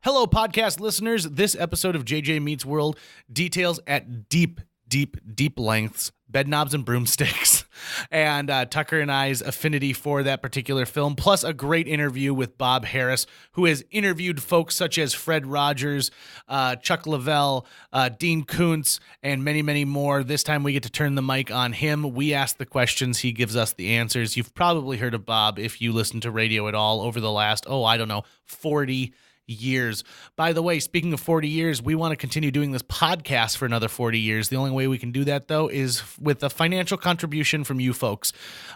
Hello, podcast listeners. This episode of JJ Meets World details at deep lengths bed knobs and broomsticks, and Tucker and I's affinity for that particular film, plus a great interview with Bob Harris, who has interviewed folks such as Fred Rogers, Chuck Leavell, Dean Koontz, and many, many more. This time we get to turn the mic on him. We ask the questions. He gives us the answers. You've probably heard of Bob if you listen to radio at all over the last, 40 years. By the way, speaking of 40 years, we want to continue doing this podcast for another 40 years. The only way we can do that, though, is with a financial contribution from you folks.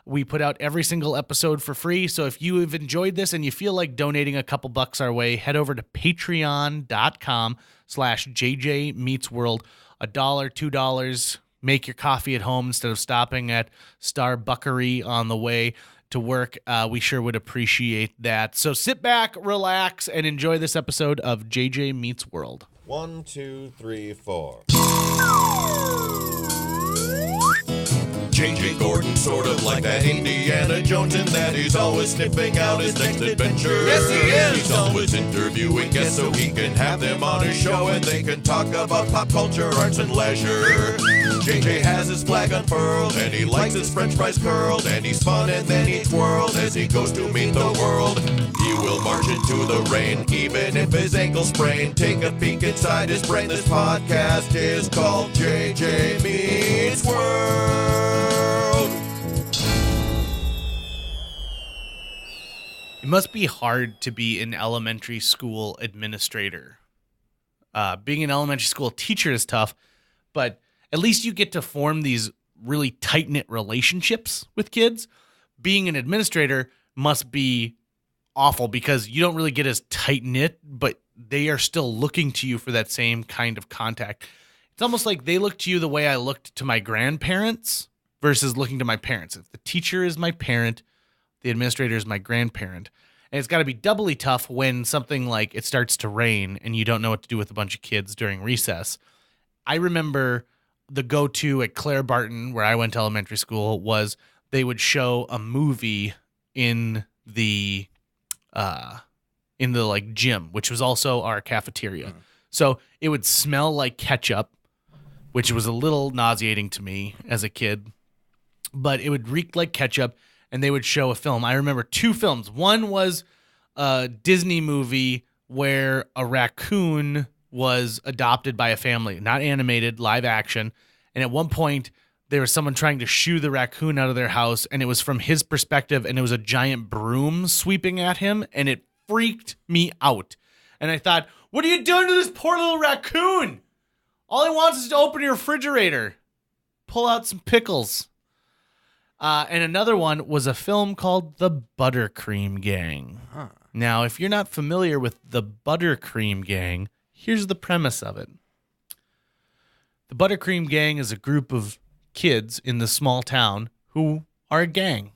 We put out every single episode for free, so if you have enjoyed this and you feel like donating a couple bucks our way, head over to patreon.com/JJ Meets World. $1, $2. Make your coffee at home instead of stopping at Starbuckery on the way to work. We sure would appreciate that. So sit back, relax, and enjoy this episode of JJ Meets World. 1, 2, 3, 4. J.J. Gordon, sort of like that Indiana Jones, in that he's always sniffing out his next adventure. Yes, he is. He's always interviewing guests so he can have them on his show and they can talk about pop culture, arts, and leisure. J.J. has his flag unfurled and he likes his french fries curled, and he's fun and then he twirled as he goes to meet the world. He will march into the rain even if his ankle sprained. Take a peek inside his brain. This podcast is called J.J. Meets World. It must be hard to be an elementary school administrator. Being an elementary school teacher is tough, but at least you get to form these really tight-knit relationships with kids. Being an administrator must be awful because you don't really get as tight-knit, but they are still looking to you for that same kind of contact. It's almost like they look to you the way I looked to my grandparents versus looking to my parents. If the teacher is my parent, the administrator is my grandparent. And it's got to be doubly tough when something like it starts to rain and you don't know what to do with a bunch of kids during recess. I remember the go-to at Claire Barton, where I went to elementary school, was they would show a movie in the like gym, which was also our cafeteria. So it would smell like ketchup, which was a little nauseating to me as a kid, but it would reek like ketchup. And they would show a film. I remember two films. One was a Disney movie where a raccoon was adopted by a family, not animated, live action. And at one point, there was someone trying to shoo the raccoon out of their house, and it was from his perspective, and it was a giant broom sweeping at him, and it freaked me out. And I thought, what are you doing to this poor little raccoon? All he wants is to open your refrigerator, pull out some pickles. And another one was a film called The Buttercream Gang. Huh. Now, if you're not familiar with The Buttercream Gang, here's the premise of it. The Buttercream Gang is a group of kids in the small town who are a gang,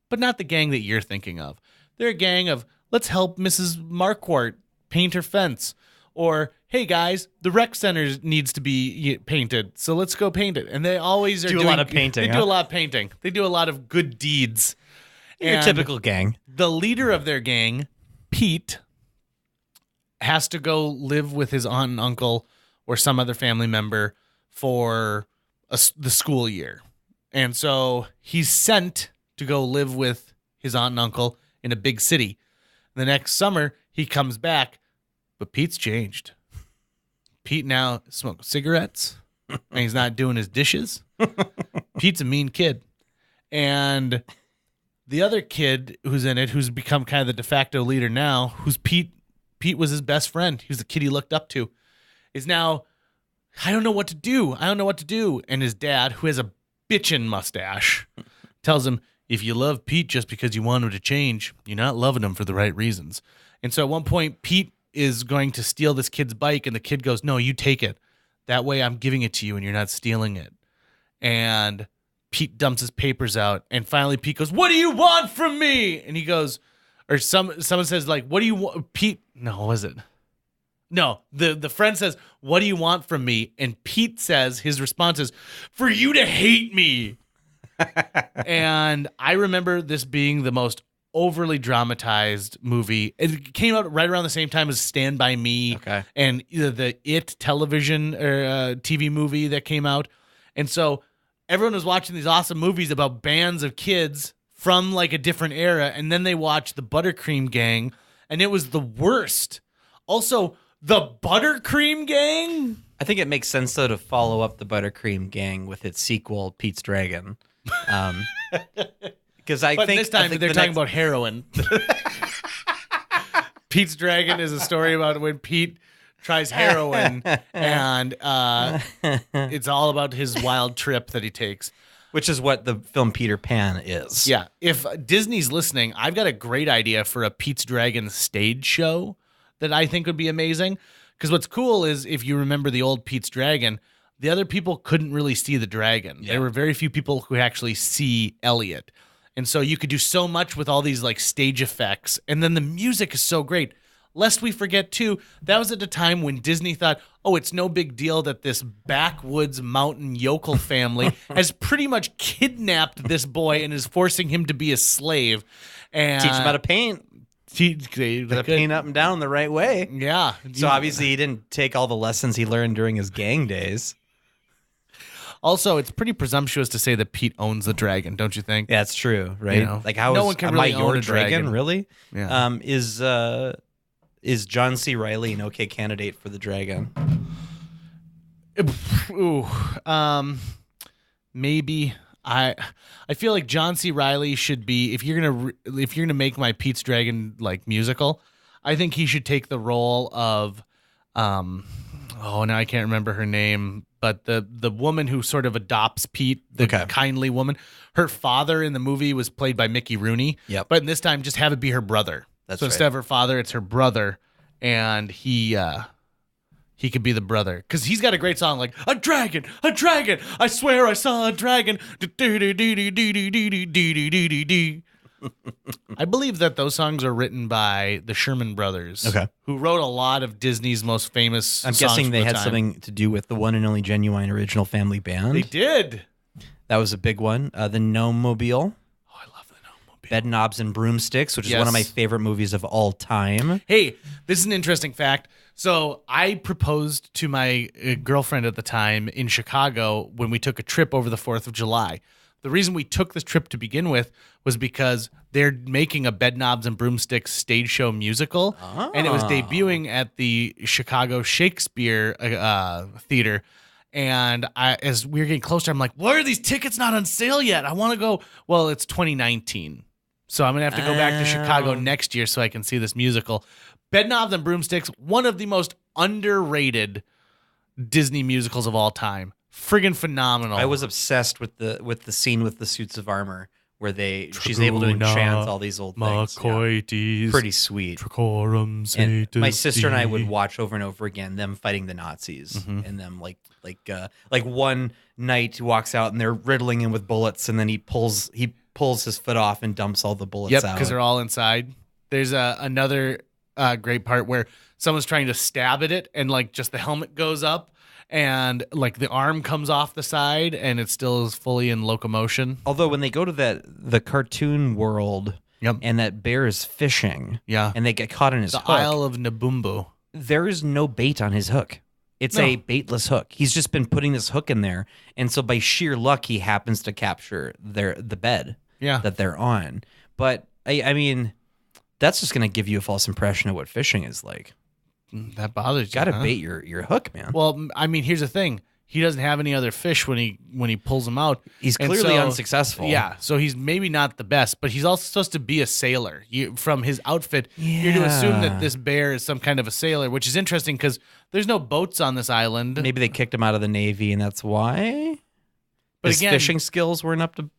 but not the gang that you're thinking of. They're a gang of, let's help Mrs. Marquardt paint her fence. Or, hey guys, the rec center needs to be painted, so let's go paint it. And they always are do a lot of painting. They do a lot of painting. They do a lot of good deeds. Your typical gang. The leader of their gang, Pete, has to go live with his aunt and uncle or some other family member for the school year. And so he's sent to go live with his aunt and uncle in a big city. The next summer, he comes back. But Pete's changed. Pete now smokes cigarettes, and he's not doing his dishes. Pete's a mean kid. And the other kid who's in it, who's become kind of the de facto leader now, who's Pete was his best friend. He was the kid he looked up to, is now, I don't know what to do. And his dad, who has a bitchin' mustache, tells him, if you love Pete just because you want him to change, you're not loving him for the right reasons. And so at one point, Pete is going to steal this kid's bike, and the kid goes, no, you take it. That way I'm giving it to you and you're not stealing it. And Pete dumps his papers out, and finally Pete goes, what do you want from me? And he goes, or someone says, like, what do you want? Pete, no, was it? No, the friend says, what do you want from me? And Pete says, his response is, for you to hate me. And I remember this being the most overly dramatized movie. It came out right around the same time as Stand By Me and the It television or TV movie that came out. And so everyone was watching these awesome movies about bands of kids from like a different era, and then they watched the Buttercream Gang, and it was the worst. Also, the Buttercream Gang? I think it makes sense, though, to follow up the Buttercream Gang with its sequel, Pete's Dragon. Because I think this time they're talking about heroin. Pete's Dragon is a story about when Pete tries heroin, and it's all about his wild trip that he takes. Which is what the film Peter Pan is. Yeah. If Disney's listening, I've got a great idea for a Pete's Dragon stage show that I think would be amazing. Because what's cool is, if you remember the old Pete's Dragon, the other people couldn't really see the dragon. Yeah. There were very few people who actually see Elliot. And so you could do so much with all these like stage effects. And then the music is so great. Lest we forget, too, that was at a time when Disney thought, oh, it's no big deal that this backwoods mountain yokel family has pretty much kidnapped this boy and is forcing him to be a slave. And teach him how to paint. Paint up and down the right way. Yeah. So obviously he didn't take all the lessons he learned during his gang days. Also, it's pretty presumptuous to say that Pete owns the dragon, don't you think? Yeah, it's true, right? You know, like, how no is one can Am really I your own a dragon? Really? Yeah. Is John C. Reilly an okay candidate for the dragon? Ooh, maybe. I feel like John C. Reilly should be, if you're gonna make my Pete's Dragon like musical, I think he should take the role of now I can't remember her name, but the woman who sort of adopts Pete, the kindly woman. Her father in the movie was played by Mickey Rooney. Yep. But this time, just have it be her brother. That's so instead of her father, it's her brother, and he could be the brother, because he's got a great song like a dragon, I swear I saw a dragon. I believe that those songs are written by the Sherman Brothers, who wrote a lot of Disney's most famous I'm songs. guessing they had something to do with the one and only genuine original family band. They did. That was a big one. The Gnome Mobile. Oh, I love the Gnome Mobile. Bed Knobs and Broomsticks, which is one of my favorite movies of all time. Hey, this is an interesting fact. So I proposed to my girlfriend at the time in Chicago when we took a trip over the 4th of July. The reason we took this trip to begin with was because they're making a Bed Knobs and Broomsticks stage show musical, and it was debuting at the Chicago Shakespeare Theater. And as we were getting closer, I'm like, why are these tickets not on sale yet? I want to go. Well, it's 2019. So I'm going to have to go back to Chicago next year so I can see this musical. Bed Knobs and Broomsticks, one of the most underrated Disney musicals of all time. Friggin' phenomenal. I was obsessed with the scene with the suits of armor where she's able to enchant all these old things. Yeah. Pretty sweet. And my sister and I would watch over and over again them fighting the Nazis, and them like one night he walks out and they're riddling him with bullets, and then he pulls his foot off and dumps all the bullets out. Because they're all inside. There's another great part where someone's trying to stab at it, and like just the helmet goes up, and like the arm comes off the side, and it still is fully in locomotion. Although when they go to the cartoon world, and that bear is fishing, and they get caught in his hook, the Isle of Nabumbu, there is no bait on his hook. It's a baitless hook. He's just been putting this hook in there, and so by sheer luck, he happens to capture the bed that they're on. But I mean, that's just going to give you a false impression of what fishing is like. That bothers you. Got to bait your hook, man. Well, I mean, here's the thing. He doesn't have any other fish when he pulls them out. He's clearly unsuccessful. Yeah, so he's maybe not the best, but he's also supposed to be a sailor. From his outfit, you're to assume that this bear is some kind of a sailor, which is interesting because there's no boats on this island. Maybe they kicked him out of the Navy, and that's why. But his fishing skills weren't up to...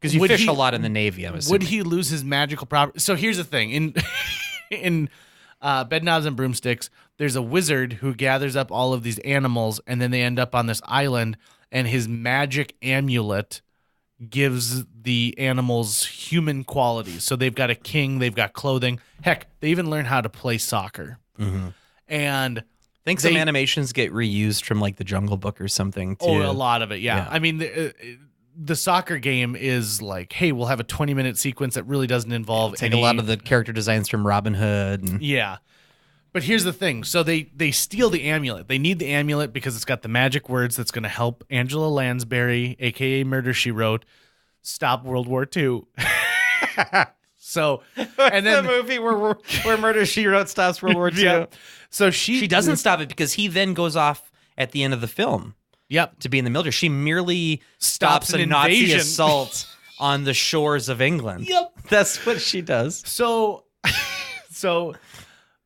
Because you fish a lot in the Navy, I'm assuming. Would he lose his magical property? So here's the thing. In Bed Knobs and Broomsticks, there's a wizard who gathers up all of these animals, and then they end up on this island, and his magic amulet gives the animals human qualities. So they've got a king, they've got clothing. Heck, they even learn how to play soccer. And... I think some animations get reused from like the Jungle Book or something too. Oh, a lot of it, yeah. I mean, the soccer game is like, hey, we'll have a 20-minute sequence that really doesn't involve take a lot of the character designs from Robin Hood. And... Yeah. But here's the thing. So they steal the amulet. They need the amulet because it's got the magic words that's going to help Angela Lansbury, a.k.a. Murder, She Wrote, stop World War II. So, and then the movie where Murder, She Wrote stops World War II. Yeah. So she doesn't stop it because he then goes off at the end of the film. Yep. To be in the military. She merely stops a Nazi assault on the shores of England. Yep. That's what she does. So,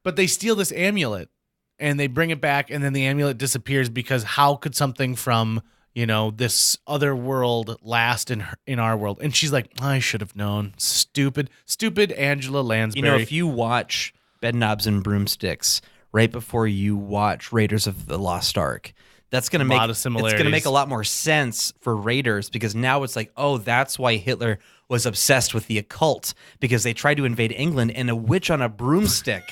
but they steal this amulet and they bring it back, and then the amulet disappears because how could something from, this other world last in our world? And she's like, I should have known. Stupid Angela Lansbury. If you watch Bedknobs and Broomsticks right before you watch Raiders of the Lost Ark, that's going to make it's going to make a lot more sense for Raiders, because now it's like, oh, that's why Hitler was obsessed with the occult, because they tried to invade England and a witch on a broomstick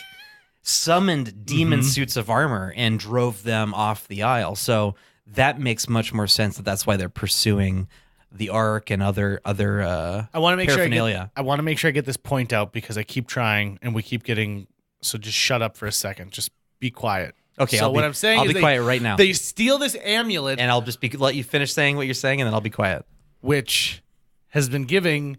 summoned demon suits of armor and drove them off the Isle. So that makes much more sense that's why they're pursuing the Ark and other I want to make paraphernalia. I want to make sure I get this point out because I keep trying and we keep getting, so just shut up for a second. Just be quiet. Okay, so I'm saying I'll be quiet right now. They steal this amulet, and I'll just let you finish saying what you're saying, and then I'll be quiet. Which has been giving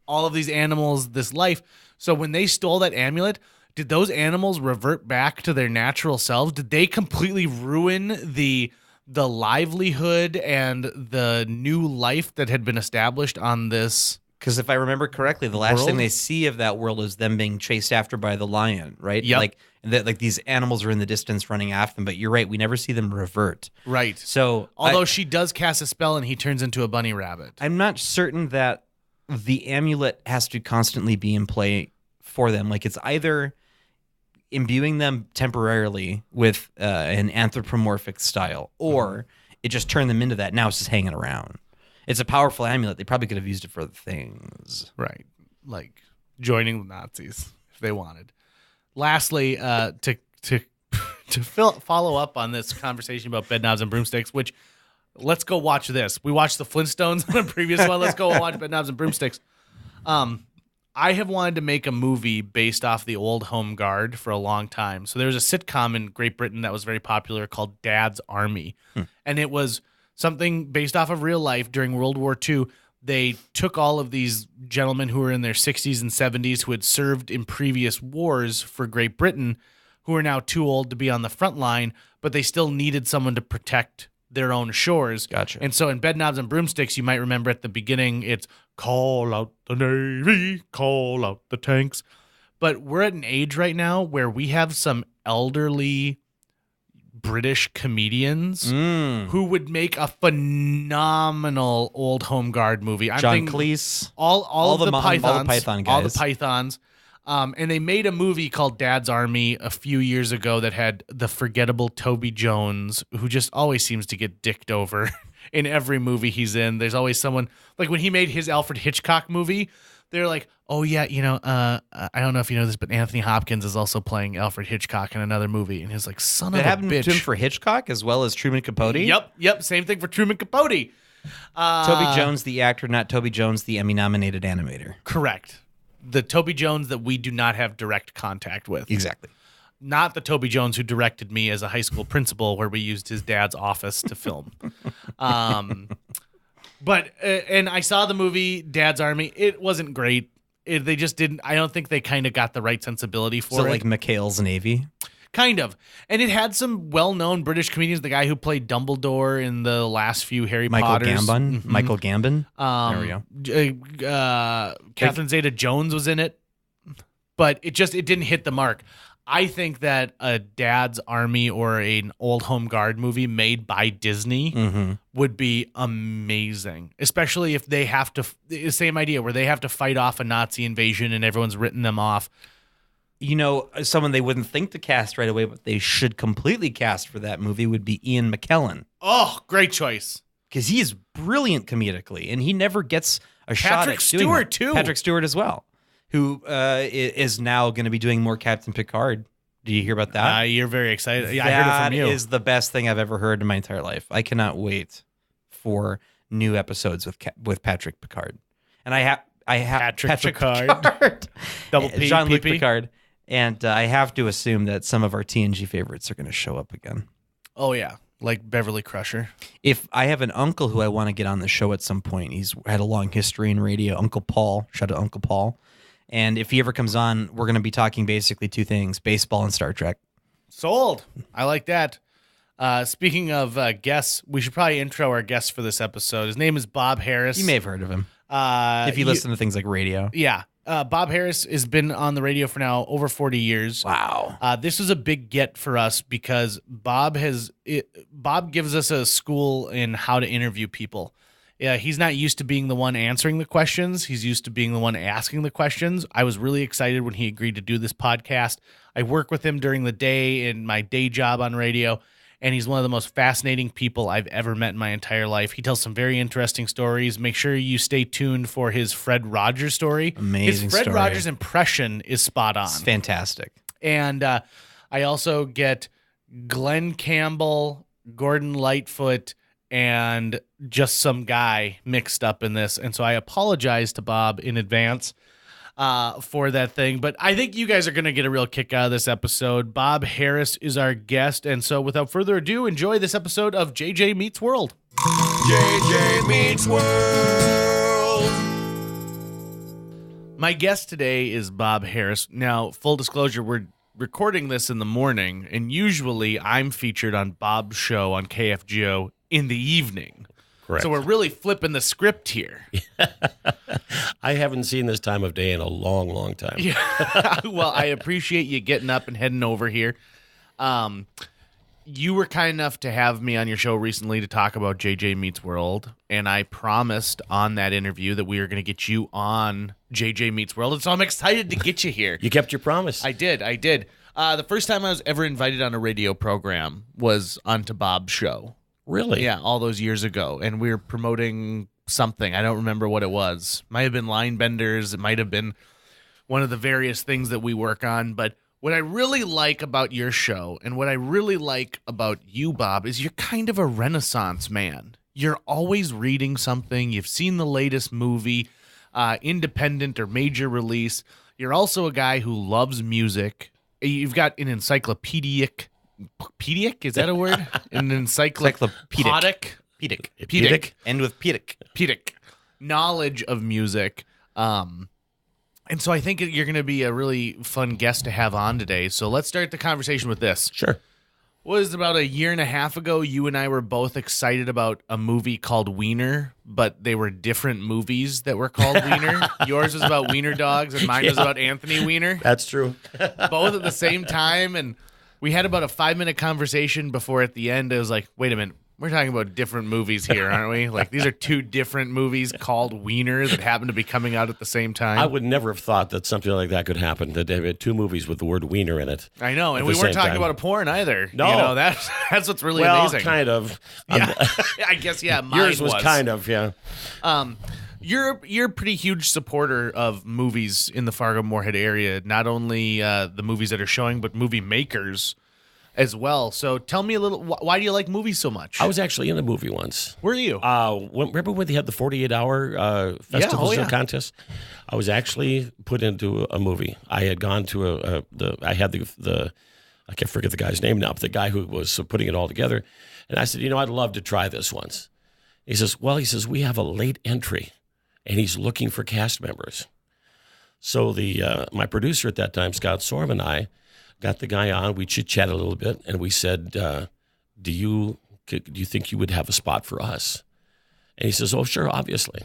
all of these animals this life. So when they stole that amulet, did those animals revert back to their natural selves? Did they completely ruin the livelihood and the new life that had been established on this? Because if I remember correctly, the last thing they see of that world is them being chased after by the lion, right? Yep. Like these animals are in the distance running after them, but you're right, we never see them revert. Right. So although she does cast a spell and he turns into a bunny rabbit. I'm not certain that the amulet has to constantly be in play for them. Like, it's either imbuing them temporarily with an anthropomorphic style, or it just turned them into that. Now it's just hanging around. It's a powerful amulet. They probably could have used it for other things. Right. Like joining the Nazis if they wanted. Lastly, to follow up on this conversation about Bedknobs and Broomsticks, which let's go watch this. We watched the Flintstones in the previous one. Let's go watch Bedknobs and Broomsticks. I have wanted to make a movie based off the old Home Guard for a long time. So there was a sitcom in Great Britain that was very popular called Dad's Army. And it was something based off of real life during World War II. They took all of these gentlemen who were in their 60s and 70s who had served in previous wars for Great Britain, who are now too old to be on the front line, but they still needed someone to protect their own shores. Gotcha. And so in Bedknobs and Broomsticks, you might remember at the beginning, it's call out the Navy, call out the tanks. But we're at an age right now where we have some elderly British comedians who would make a phenomenal old Home Guard movie. John Cleese, all the Pythons, all the Python guys. all the Pythons. And they made a movie called Dad's Army a few years ago that had the forgettable Toby Jones, who just always seems to get dicked over in every movie he's in. There's always someone, like when he made his Alfred Hitchcock movie, they're like, oh yeah, I don't know if you know this, but Anthony Hopkins is also playing Alfred Hitchcock in another movie. And he's like, son of a bitch. That happened to him for Hitchcock as well as Truman Capote? Yep. Same thing for Truman Capote. Toby Jones, the actor, not Toby Jones, the Emmy-nominated animator. Correct. The Toby Jones that we do not have direct contact with. Exactly. Not the Toby Jones who directed me as a high school principal where we used his dad's office to film. But and I saw the movie Dad's Army. It wasn't great. They just didn't. I don't think they kind of got the right sensibility for it. So like McHale's Navy? Kind of. And it had some well-known British comedians. The guy who played Dumbledore in the last few Harry Potters. Michael Gambon. There we go. Catherine Zeta-Jones was in it. But it didn't hit the mark. I think that a Dad's Army or an old Home Guard movie made by Disney would be amazing, especially if they have to, the same idea where they have to fight off a Nazi invasion and everyone's written them off. You know, someone they wouldn't think to cast right away, but they should completely cast for that movie would be Ian McKellen. Oh, great choice. Because he is brilliant comedically, and he never gets a shot at doing Stewart, that. too. Patrick Stewart as well, who is now going to be doing more Captain Picard. Do you hear about that? You're very excited. Yeah, I heard it from you. That is the best thing I've ever heard in my entire life. I cannot wait for new episodes with Patrick Picard, and I have Patrick Picard. Double P, Jean-Luc Picard, and I have to assume that some of our TNG favorites are going to show up again. Oh yeah, like Beverly Crusher. If I have an uncle who I want to get on the show at some point, he's had a long history in radio. Uncle Paul, shout out to Uncle Paul. And if he ever comes on, we're going to be talking basically two things: baseball and Star Trek. Sold. I like that. Speaking of guests, we should probably intro our guest for this episode. His name is Bob Harris. You may have heard of him if you listen to things like radio. Yeah. Bob Harris has been on the radio for now over 40 years. Wow. This was a big get for us because Bob gives us a school in how to interview people. Yeah, he's not used to being the one answering the questions. He's used to being the one asking the questions. I was really excited when he agreed to do this podcast. I work with him during the day in my day job on radio, and he's one of the most fascinating people I've ever met in my entire life. He tells some very interesting stories. Make sure you stay tuned for his Fred Rogers story. Amazing His Fred story. Rogers impression is spot on. It's fantastic. And I also get Glenn Campbell, Gordon Lightfoot, and just some guy mixed up in this. And so I apologize to Bob in advance for that thing. But I think you guys are going to get a real kick out of this episode. Bob Harris is our guest. And so without further ado, enjoy this episode of JJ Meets World. JJ Meets World. My guest today is Bob Harris. Now, full disclosure, we're recording this in the morning, and usually I'm featured on Bob's show on KFGO in the evening. Correct. So we're really flipping the script here. I haven't seen this time of day in a long, long time. Yeah. Well, I appreciate you getting up and heading over here. You were kind enough to have me on your show recently to talk about JJ Meets World, and I promised on that interview that we were going to get you on JJ Meets World, and so I'm excited to get you here. You kept your promise. I did. The first time I was ever invited on a radio program was onto Bob's show. Really? Yeah, all those years ago. And we were promoting something. I don't remember what it was. Might have been line benders. It might have been one of the various things that we work on. But what I really like about your show and what I really like about you, Bob, is you're kind of a Renaissance man. You're always reading something. You've seen the latest movie, independent or major release. You're also a guy who loves music. You've got an encyclopedic. Pedic? Is that a word? An encyclopedic. Pedic. End with pedic. Pedic. Knowledge of music. And so I think you're going to be a really fun guest to have on today. So let's start the conversation with this. Sure. Was about a year and a half ago, you and I were both excited about a movie called Wiener, but they were different movies that were called Wiener. Yours was about wiener dogs, and mine was about Anthony Weiner. That's true. Both at the same time, and we had about a 5-minute conversation before at the end, it was like, wait a minute, we're talking about different movies here, aren't we? Like, these are two different movies called Wiener that happen to be coming out at the same time. I would never have thought that something like that could happen, that they had two movies with the word wiener in it. I know, and we weren't talking about a porn either. No. You know, that's what's really well, amazing. Kind of. Yeah. I guess, yeah, mine Yours was kind of, yeah. You're a pretty huge supporter of movies in the Fargo-Moorhead area, not only the movies that are showing, but movie makers as well. So tell me a little, why do you like movies so much? I was actually in a movie once. Were you? Remember when they had the 48-hour festival contest? I was actually put into a movie. I had gone to I can't forget the guy's name now, but the guy who was putting it all together. And I said, I'd love to try this once. He says, we have a late entry, and he's looking for cast members. So my producer at that time, Scott Sorm, and I got the guy on. We chit-chatted a little bit, and we said, do you think you would have a spot for us? And he says, oh, sure, obviously.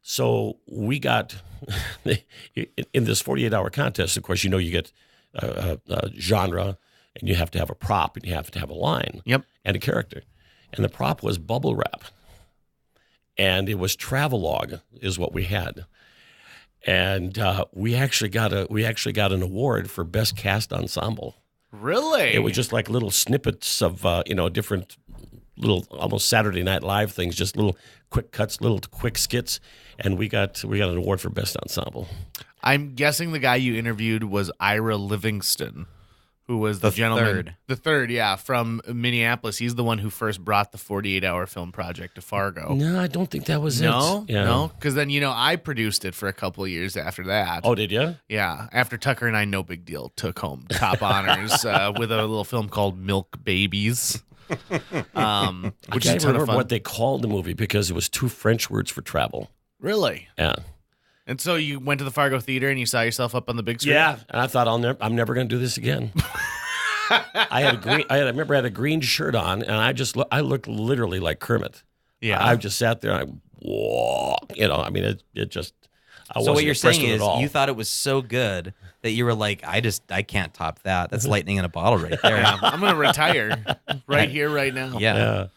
So we got, in this 48-hour contest, of course, you get a genre, and you have to have a prop, and you have to have a line and a character. And the prop was bubble wrap. And it was Travelogue is what we had. And we actually got an award for best cast ensemble. Really? It was just like little snippets of different little almost Saturday Night Live things, just little quick cuts, little quick skits, and we got an award for best ensemble. I'm guessing the guy you interviewed was Ira Livingston, who was the gentleman. The third, yeah, from Minneapolis. He's the one who first brought the 48-hour film project to Fargo. No, I don't think that was it. No? Because then, I produced it for a couple of years after that. Oh, did you? Yeah. After Tucker and I, no big deal, took home top honors with a little film called Milk Babies. Which I can't remember what they called the movie because it was 2 French words for travel. Really? Yeah. And so you went to the Fargo Theater and you saw yourself up on the big screen? Yeah, and I thought I'm never going to do this again. I remember I had a green shirt on, and I looked literally like Kermit. Yeah, I just sat there. And it just. So what you're saying is you thought it was so good that you were like, I can't top that. That's lightning in a bottle right there. I'm going to retire right here, right now. Yeah.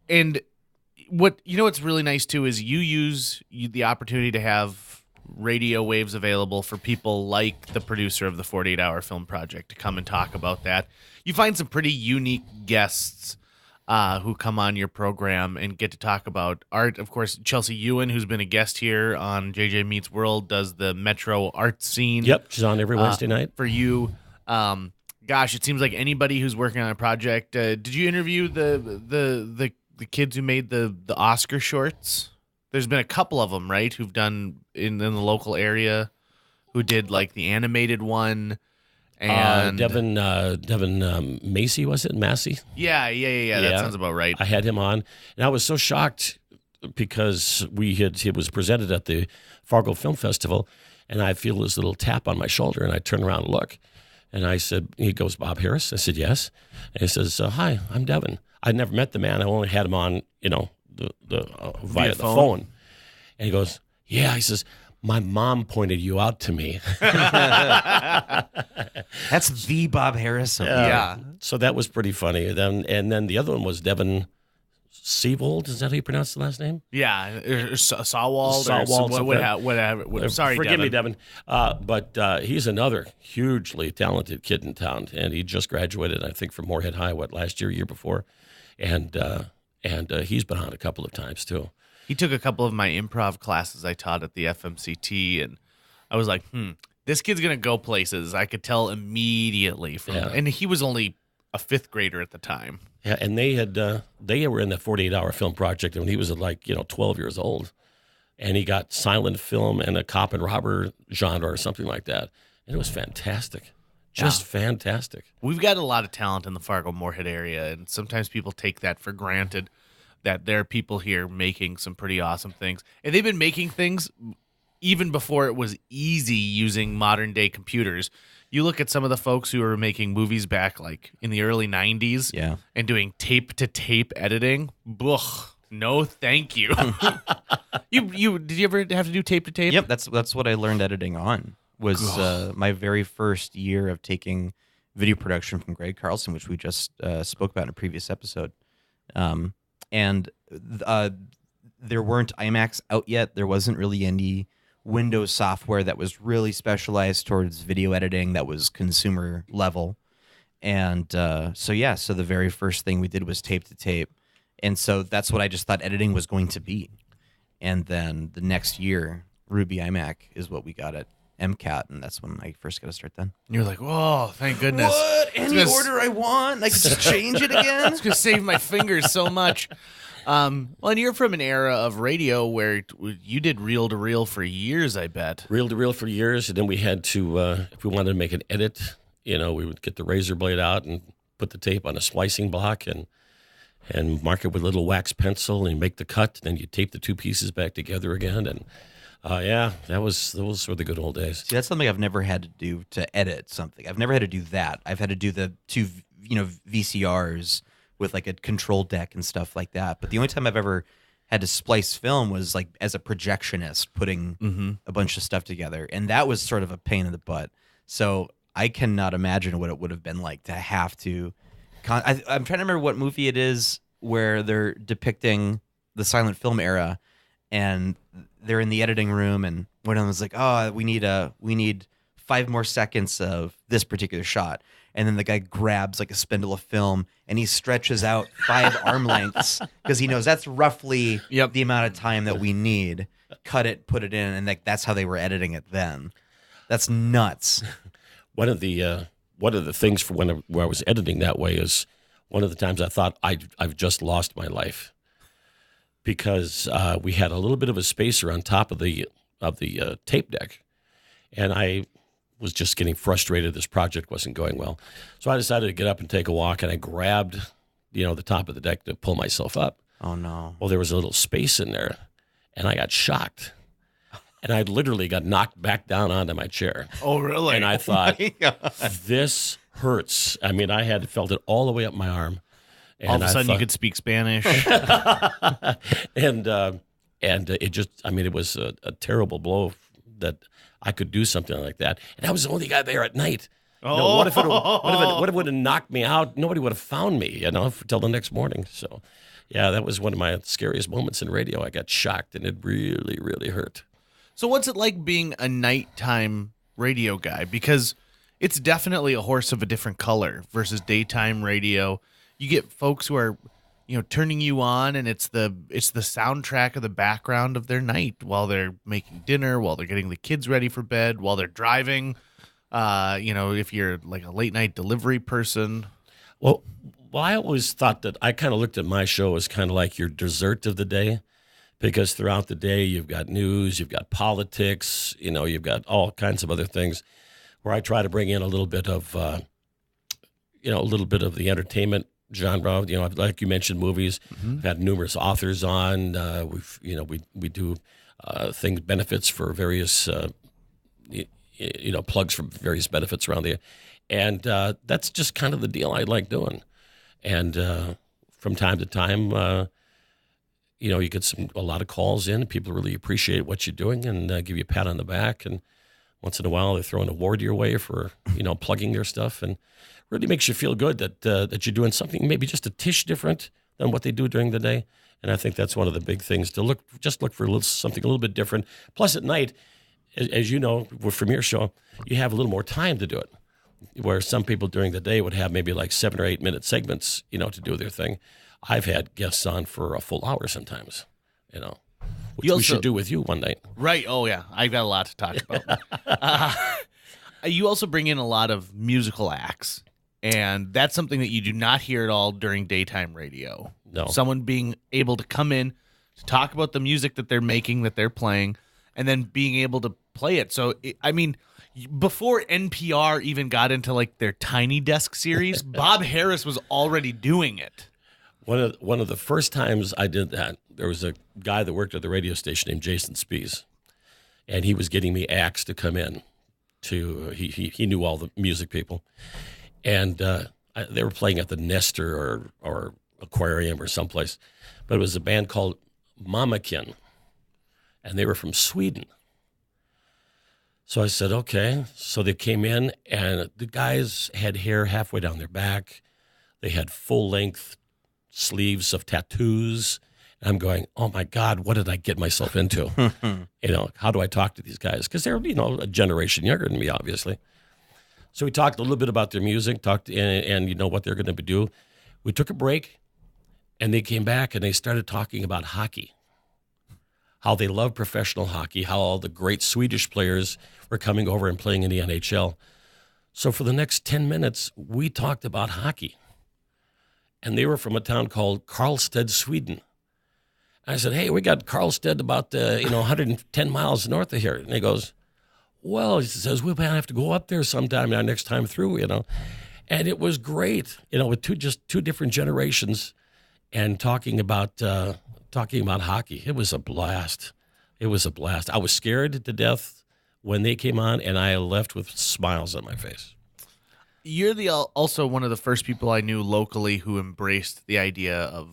And what's really nice too is you use the opportunity to have radio waves available for people like the producer of the 48-hour film project to come and talk about that. You find some pretty unique guests who come on your program and get to talk about art. Of course, Chelsea Ewan, who's been a guest here on JJ Meets World, does the Metro art scene. Yep, she's on every Wednesday night. For you, gosh, it seems like anybody who's working on a project. Did you interview the kids who made the Oscar shorts? There's been a couple of them, right, who've done in the local area, who did like the animated one. And Devin Macy, was it? Massey? Yeah. That sounds about right. I had him on, and I was so shocked because it was presented at the Fargo Film Festival, and I feel this little tap on my shoulder, and I turn around and look, and I said, he goes, Bob Harris? I said, yes. And he says, hi, I'm Devin. I'd never met the man. I only had him on, via the phone. And he goes, yeah. He says, my mom pointed you out to me. That's the Bob Harris. Yeah. So that was pretty funny. And then the other one was Devin Seawold. Is that how you pronounce the last name? Yeah. Sawwald. Whatever. Sorry, forgive Devin. me, Devin. But he's another hugely talented kid in town. And he just graduated, I think, from Moorhead High, last year before. And he's been on a couple of times, too. He took a couple of my improv classes I taught at the FMCT, and I was like, this kid's going to go places. I could tell immediately from and he was only a 5th grader at the time. Yeah, and they were in the 48-hour film project when he was 12 years old, and he got silent film and a cop and robber genre or something like that, and it was fantastic. Just fantastic. We've got a lot of talent in the Fargo-Moorhead area, and sometimes people take that for granted, that there are people here making some pretty awesome things. And they've been making things even before it was easy using modern-day computers. You look at some of the folks who were making movies back like in the early 90s and doing tape-to-tape editing. Ugh, no thank you. Did you ever have to do tape-to-tape? Yep, that's what I learned editing on. Was my very first year of taking video production from Greg Carlson, which we just spoke about in a previous episode. And there weren't iMacs out yet. There wasn't really any Windows software that was really specialized towards video editing that was consumer level. And so the very first thing we did was tape to tape. And so that's what I just thought editing was going to be. And then the next year, Ruby iMac is what we got at MCAT, and that's when I first got to start then. You're like, whoa, thank goodness. What? Any order I want? I can just change it again? It's going to save my fingers so much. Well, and you're from an era of radio where you did reel-to-reel for years, I bet. Reel-to-reel for years, and then we had to, if we wanted to make an edit, we would get the razor blade out and put the tape on a splicing block and mark it with a little wax pencil and make the cut. Then you tape the 2 pieces back together again, and those were the good old days. See, that's something I've never had to do to edit something. I've never had to do that. I've had to do the 2, VCRs with like a control deck and stuff like that. But the only time I've ever had to splice film was like as a projectionist putting a bunch of stuff together. And that was sort of a pain in the butt. So I cannot imagine what it would have been like to have to. I'm trying to remember what movie it is where they're depicting the silent film era, and they're in the editing room, and one of them was like, "Oh, we need 5 more seconds of this particular shot." And then the guy grabs like a spindle of film and he stretches out 5 arm lengths because he knows that's roughly the amount of time that we need. Cut it, put it in, and that's how they were editing it then. That's nuts. one of the things for where I was editing that way is one of the times I thought I've just lost my life, because we had a little bit of a spacer on top of the tape deck, and I was just getting frustrated. This project wasn't going well, so I decided to get up and take a walk, and I grabbed the top of the deck to pull myself up. Oh no! Well, there was a little space in there, and I got shocked. And I literally got knocked back down onto my chair. Oh, really? And I thought, this hurts. I mean, I had felt it all the way up my arm. And all of a sudden, you could speak Spanish. and it just, I mean, it was a terrible blow that I could do something like that. And I was the only guy there at night. Oh. No, what if it would have knocked me out? Nobody would have found me, until the next morning. So, yeah, that was one of my scariest moments in radio. I got shocked, and it really, really hurt. So what's it like being a nighttime radio guy? Because it's definitely a horse of a different color versus daytime radio. You get folks who are, turning you on, and it's the soundtrack of the background of their night while they're making dinner, while they're getting the kids ready for bed, while they're driving. If you're like a late night delivery person. Well, I always thought that I kind of looked at my show as kind of like your dessert of the day. Because throughout the day, you've got news, you've got politics, you've got all kinds of other things, where I try to bring in a little bit of, the entertainment genre. Like you mentioned, movies. Mm-hmm. We've had numerous authors on. We do benefits for various, plugs for various benefits around the, and that's just kind of the deal I like doing. And from time to time. You get a lot of calls in. People really appreciate what you're doing and give you a pat on the back. And once in a while, they throw an award your way for plugging their stuff, and really makes you feel good that you're doing something maybe just a tish different than what they do during the day. And I think that's one of the big things, to look for something a little bit different. Plus, at night, as you know, from your show, you have a little more time to do it. Where some people during the day would have maybe like 7 or 8 minute segments, to do their thing. I've had guests on for a full hour sometimes, which we should do with you one night. Right. Oh, yeah. I've got a lot to talk about. You also bring in a lot of musical acts, and that's something that you do not hear at all during daytime radio. No. Someone being able to come in to talk about the music that they're making, that they're playing, and then being able to play it. So, before NPR even got into like their Tiny Desk series, Bob Harris was already doing it. One of the first times I did that, there was a guy that worked at the radio station named Jason Spees, and he was getting me acts to come in. He knew all the music people, and they were playing at the Nestor or Aquarium or someplace, but it was a band called Mamakin, and they were from Sweden. So I said, okay. So they came in, and the guys had hair halfway down their back. They had full-length sleeves of tattoos. And I'm going, oh my God, what did I get myself into? How do I talk to these guys? Because they're, a generation younger than me, obviously. So we talked a little bit about their music, and what they're going to do. We took a break, and they came back, and they started talking about hockey. How they love professional hockey, how all the great Swedish players were coming over and playing in the NHL. So for the next 10 minutes, we talked about hockey. And they were from a town called Karlstad, Sweden. I said, hey, we got Karlstad about 110 miles north of here. And he goes, well, he says, we'll have to go up there sometime now, next time through, And it was great, with two different generations, and talking about hockey. It was a blast. I was scared to death when they came on, and I left with smiles on my face. You're also one of the first people I knew locally who embraced the idea of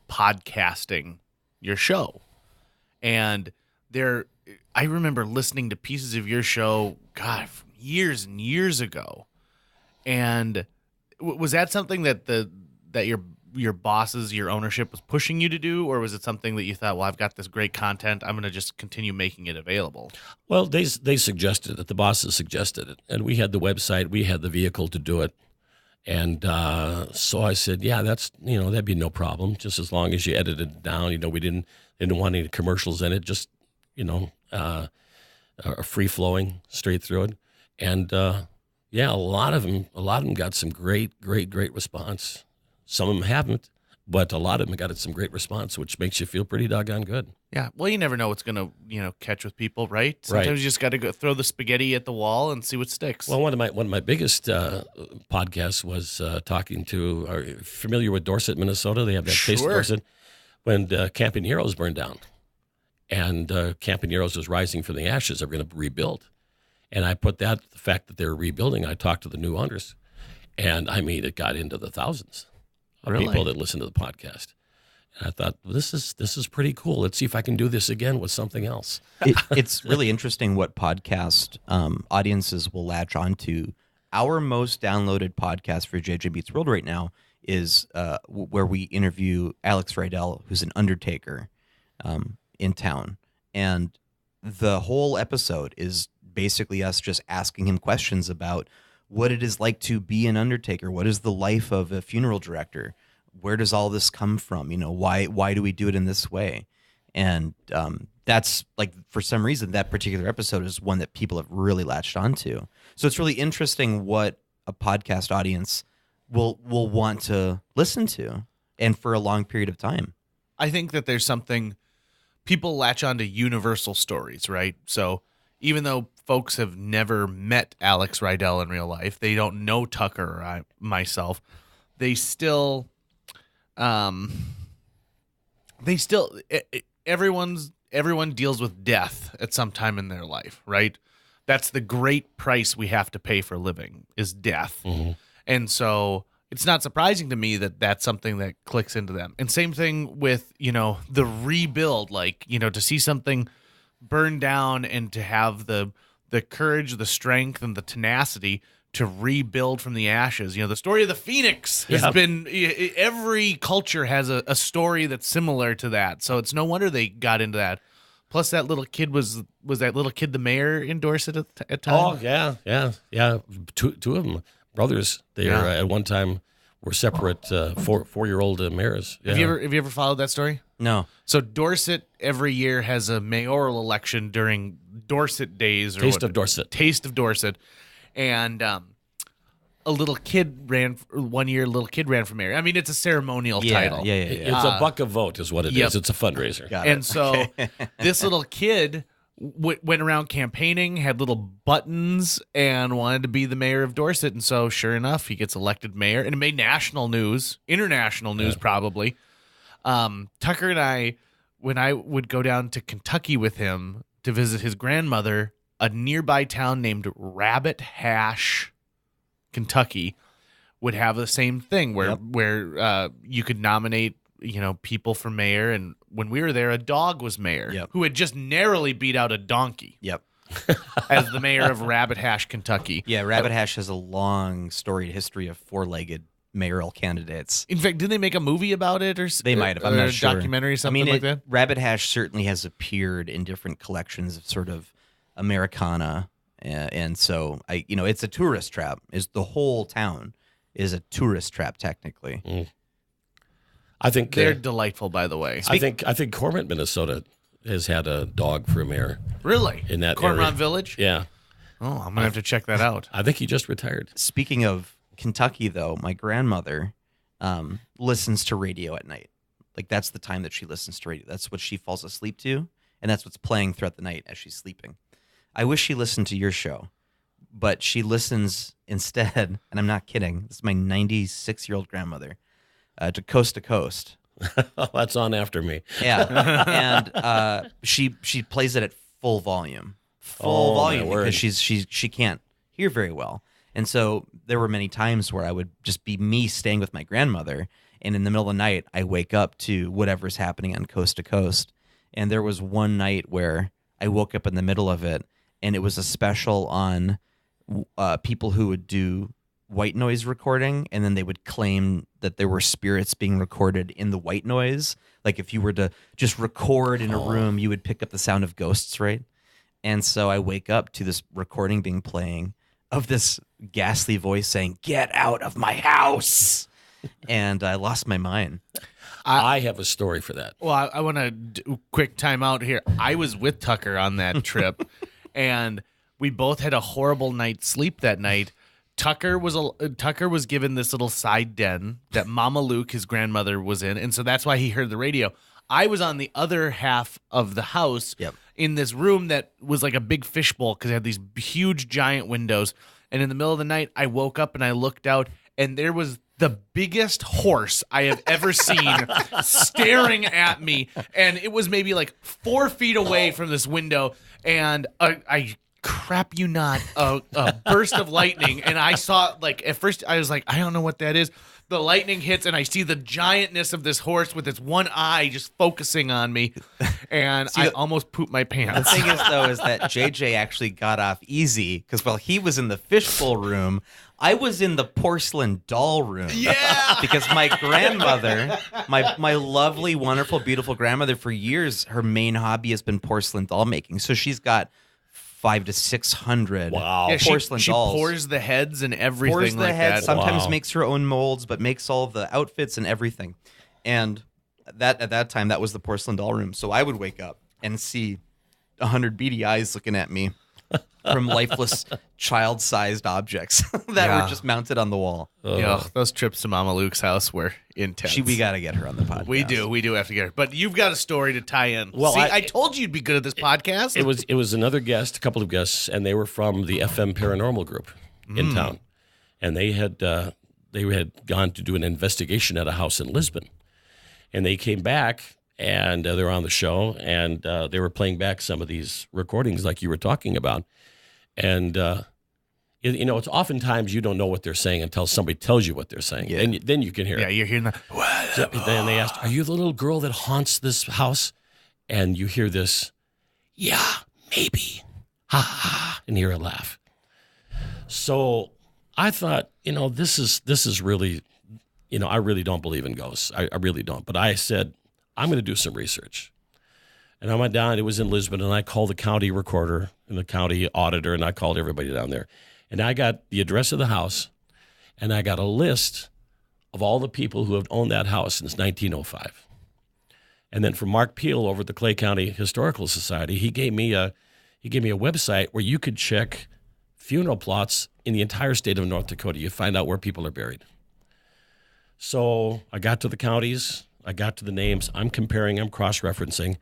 podcasting your show. And I remember listening to pieces of your show, God, from years and years ago. And was that something that your bosses, your ownership was pushing you to do, or was it something that you thought, well, I've got this great content, I'm going to just continue making it available? Well, they suggested it. The bosses suggested it, and we had the website, we had the vehicle to do it, and so I said, yeah, that'd be no problem, just as long as you edited it down. We didn't want any commercials in it, just free flowing straight through it, and Yeah, a lot of them got some great response. Some of them haven't, but a lot of them got some great response, which makes you feel pretty doggone good. Yeah. Well, you never know what's going to, catch with people, right? Sometimes you just got to go throw the spaghetti at the wall and see what sticks. Well, one of my biggest podcasts was talking to, are you familiar with Dorset, Minnesota? They have that Taste of Dorset. When Camping Heroes burned down and Camping Heroes was rising from the ashes, they were going to rebuild. And I put the fact that they were rebuilding, I talked to the new owners, and I mean, it got into the thousands of people that listened to the podcast. And I thought, this is pretty cool. Let's see if I can do this again with something else. It's really interesting what podcast audiences will latch onto. Our most downloaded podcast for JJ Beats World right now is where we interview Alex Rydell, who's an undertaker in town. And the whole episode is basically us just asking him questions about what it is like to be an undertaker. What is the life of a funeral director? Where does all this come from? Why do we do it in this way? And that's like, for some reason, that particular episode is one that people have really latched onto. So it's really interesting what a podcast audience will want to listen to, and for a long period of time. I think that there's something, people latch onto universal stories, right? So even though folks have never met Alex Rydell in real life, they don't know Tucker or myself, everyone deals with death at some time in their life, right? That's the great price we have to pay for living, is death. Mm-hmm. And so it's not surprising to me that that's something that clicks into them. And same thing with, the rebuild, to see something burn down and to have the courage, the strength, and the tenacity to rebuild from the ashes. The story of the Phoenix has been, every culture has a story that's similar to that. So it's no wonder they got into that. Plus that little kid was that little kid the mayor in Dorset at time? Oh, yeah. Two of them, brothers. They are at one time were separate 4-year-old mayors. Yeah. Have you ever followed that story? No. So Dorset every year has a mayoral election during Dorset Days. Taste of Dorset. And a little kid ran for mayor. I mean, it's a ceremonial title. Yeah. It's a buck a vote is what it is. It's a fundraiser. So this little kid went around campaigning, had little buttons, and wanted to be the mayor of Dorset. And so, sure enough, he gets elected mayor. And it made national news, international news probably. Tucker and I, when I would go down to Kentucky with him to visit his grandmother, a nearby town named Rabbit Hash, Kentucky, would have the same thing where you could nominate people for mayor. And when we were there, a dog was mayor who had just narrowly beat out a donkey. Yep. As the mayor of Rabbit Hash, Kentucky. Yeah, Rabbit Hash has a long storied history of four-legged mayoral candidates. In fact, didn't they make a movie about it, or they might have? I'm not sure. Documentary, or something like that. Rabbit Hash certainly has appeared in different collections of sort of Americana, and so it's a tourist trap. Is the whole town is a tourist trap technically? Mm. I think they're delightful, by the way. I think Cormorant, Minnesota, has had a dog for a mayor. Really? In that Cormorant area. Village? Yeah. Oh, I'm gonna have to check that out. I think he just retired. Speaking of Kentucky, though, my grandmother listens to radio at night. Like, that's the time that she listens to radio. That's what she falls asleep to, and that's what's playing throughout the night as she's sleeping. I wish she listened to your show, but she listens instead, and I'm not kidding, this is my 96-year-old grandmother, to Coast. Oh, that's on after me. Yeah, and she plays it at full volume. Because she can't hear very well. And so there were many times where I would just be me staying with my grandmother, and in the middle of the night, I wake up to whatever's happening on Coast to Coast. And there was one night where I woke up in the middle of it, and it was a special on people who would do white noise recording, and then they would claim that there were spirits being recorded in the white noise. Like if you were to just record in a room, you would pick up the sound of ghosts, right? And so I wake up to this recording being playing of this ghastly voice saying, "Get out of my house." And I lost my mind. I have a story for that. Well, I want to do quick time out here. I was with Tucker on that trip, and we both had a horrible night's sleep that night. Tucker was given this little side den that Mama Luke, his grandmother, was in, and so that's why he heard the radio. I was on the other half of the house in this room that was like a big fishbowl because it had these huge giant windows. And in the middle of the night, I woke up and I looked out, and there was the biggest horse I have ever seen staring at me. And it was maybe like 4 feet away from this window. And I crap you not, a burst of lightning. And I saw, like, at first I was like, I don't know what that is. The lightning hits, and I see the giantness of this horse with its one eye just focusing on me, and I almost pooped my pants. The thing is, though, is that JJ actually got off easy because while he was in the fishbowl room, I was in the porcelain doll room. Yeah! Because my grandmother, my lovely, wonderful, beautiful grandmother, for years, her main hobby has been porcelain doll making. So she's got 500 to 600 porcelain she dolls. Pours the heads and everything pours the like heads, that. Sometimes makes her own molds, but makes all the outfits and everything. And that at that time, that was the porcelain doll room. So I would wake up and see 100 beady eyes looking at me from lifeless, child-sized objects that were just mounted on the wall. Yeah, those trips to Mama Luke's house were intense. We got to get her on the podcast. We do have to get her. But you've got a story to tie in. Well, see, I told you you'd be good at this podcast. It was another guest, a couple of guests, and they were from the FM Paranormal Group in town, and they had gone to do an investigation at a house in Lisbon, and they came back. And they were on the show, and they were playing back some of these recordings like you were talking about. And, it's oftentimes you don't know what they're saying until somebody tells you what they're saying. Yeah. Then you can hear it. Yeah, you're hearing that. So then they asked, are you the little girl that haunts this house? And you hear this, yeah, maybe. Ha, ha, and hear a laugh. So I thought, this is really, I really don't believe in ghosts. I really don't. But I said, I'm going to do some research. And I went down, it was in Lisbon, and I called the county recorder and the county auditor, and I called everybody down there. And I got the address of the house, and I got a list of all the people who have owned that house since 1905. And then from Mark Peel over at the Clay County Historical Society, he gave me a website where you could check funeral plots in the entire state of North Dakota. You find out where people are buried. So I got to the counties. I got to the names. I'm comparing. I'm cross-referencing.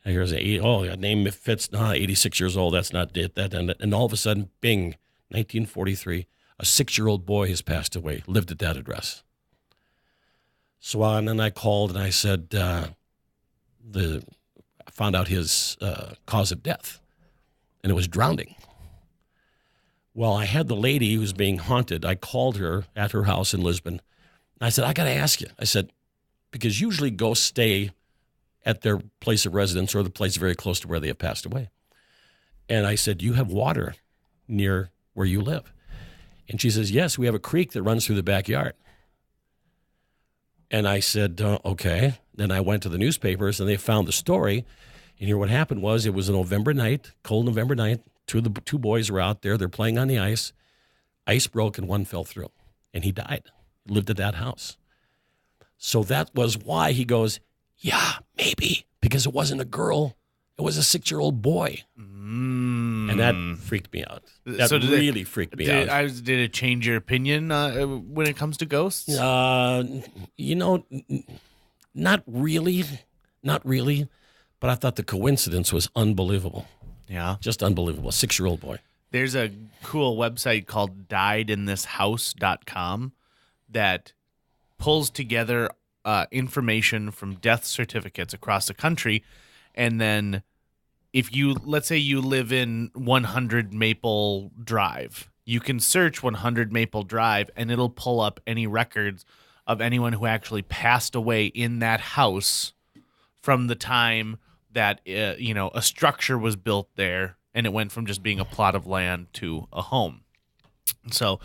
And here's a name fits. 86 years old. That's not it. And all of a sudden, bing, 1943. A 6-year-old boy has passed away. Lived at that address. So and then I called and I said, I found out his cause of death, and it was drowning. Well, I had the lady who was being haunted. I called her at her house in Lisbon. I said, I got to ask you. I said, because usually ghosts stay at their place of residence or the place very close to where they have passed away. And I said, you have water near where you live? And she says, yes, we have a creek that runs through the backyard. And I said, okay. Then I went to the newspapers, and they found the story. And here what happened was, it was a November night, cold November night. Two boys were out there. They're playing on the ice. Ice broke, and one fell through. And he died. He lived at that house. So that was why he goes, yeah, maybe, because it wasn't a girl. It was a 6-year-old boy. And that freaked me out. That really freaked me out. Did it change your opinion when it comes to ghosts? Not really. Not really. But I thought the coincidence was unbelievable. Yeah. Just unbelievable. A 6-year-old boy. There's a cool website called diedinthishouse.com that pulls together information from death certificates across the country. And then let's say you live in 100 Maple Drive, you can search 100 Maple Drive and it'll pull up any records of anyone who actually passed away in that house from the time that, a structure was built there and it went from just being a plot of land to a home. So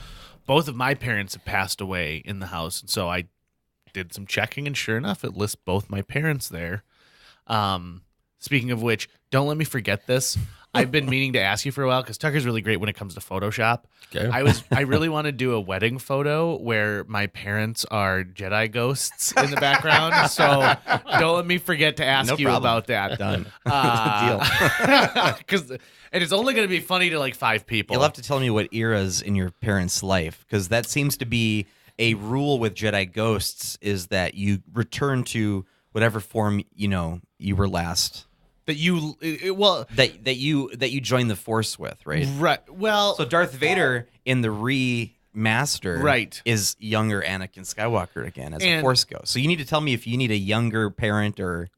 both of my parents have passed away in the house. And so I did some checking, and sure enough, it lists both my parents there. Speaking of which, don't let me forget this. I've been meaning to ask you for a while because Tucker's really great when it comes to Photoshop. Okay. I really want to do a wedding photo where my parents are Jedi ghosts in the background. So don't let me forget to ask you about that. Done. Deal. And it's only going to be funny to like 5 people. You'll have to tell me what eras in your parents' life, because that seems to be a rule with Jedi ghosts, is that you return to whatever form you were last. That you join the Force with, right? Right. Well, so Darth Vader in the remaster, is younger Anakin Skywalker again as a Force ghost. So you need to tell me if you need a younger parent or.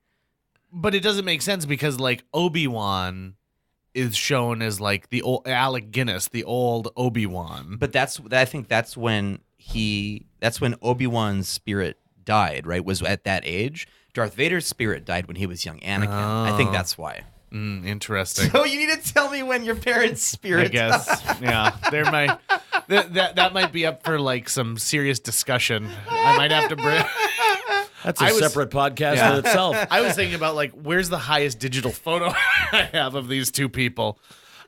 But it doesn't make sense because like Obi-Wan is shown as like the old Alec Guinness, the old Obi-Wan. But I think that's when Obi-Wan's spirit died, right? Was at that age. Darth Vader's spirit died when he was young Anakin. I think that's why. Interesting. So you need to tell me when your parents' spirit died. Yeah. That might be up for like some serious discussion. I might have to bring. That's a separate podcast in itself. I was thinking about like, where's the highest digital photo I have of these 2 people?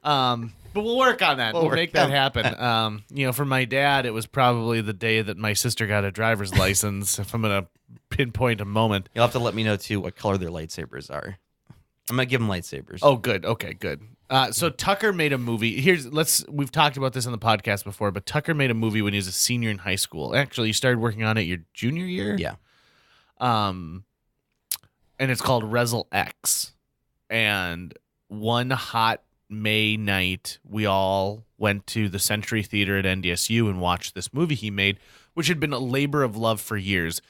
But we'll work on that. We'll make that happen. For my dad, it was probably the day that my sister got a driver's license. If I'm going to pinpoint a moment. You'll have to let me know, too, what color their lightsabers are. I'm going to give them lightsabers. Oh, good. Okay, good. So Tucker made a movie. We've talked about this on the podcast before, but Tucker made a movie when he was a senior in high school. Actually, you started working on it your junior year? Yeah. And it's called Rezel X. And one hot May night, we all went to the Century Theater at NDSU and watched this movie he made, which had been a labor of love for years,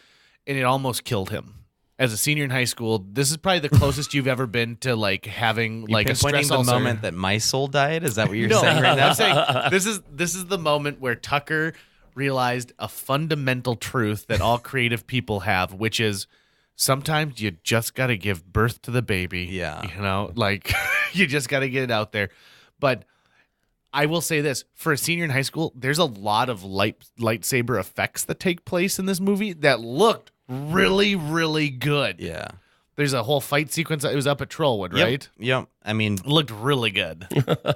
and it almost killed him. As a senior in high school, this is probably the closest you've ever been to like having like a stress ulcer. The moment that my soul died? Is that what you're saying right now? I'm saying this is the moment where Tucker realized a fundamental truth that all creative people have, which is sometimes you just got to give birth to the baby. Yeah. Like you just got to get it out there. But I will say this, for a senior in high school, there's a lot of lightsaber effects that take place in this movie that looked really, really good. Yeah. There's a whole fight sequence. It was up at Trollwood, right? Yep. I mean, it looked really good.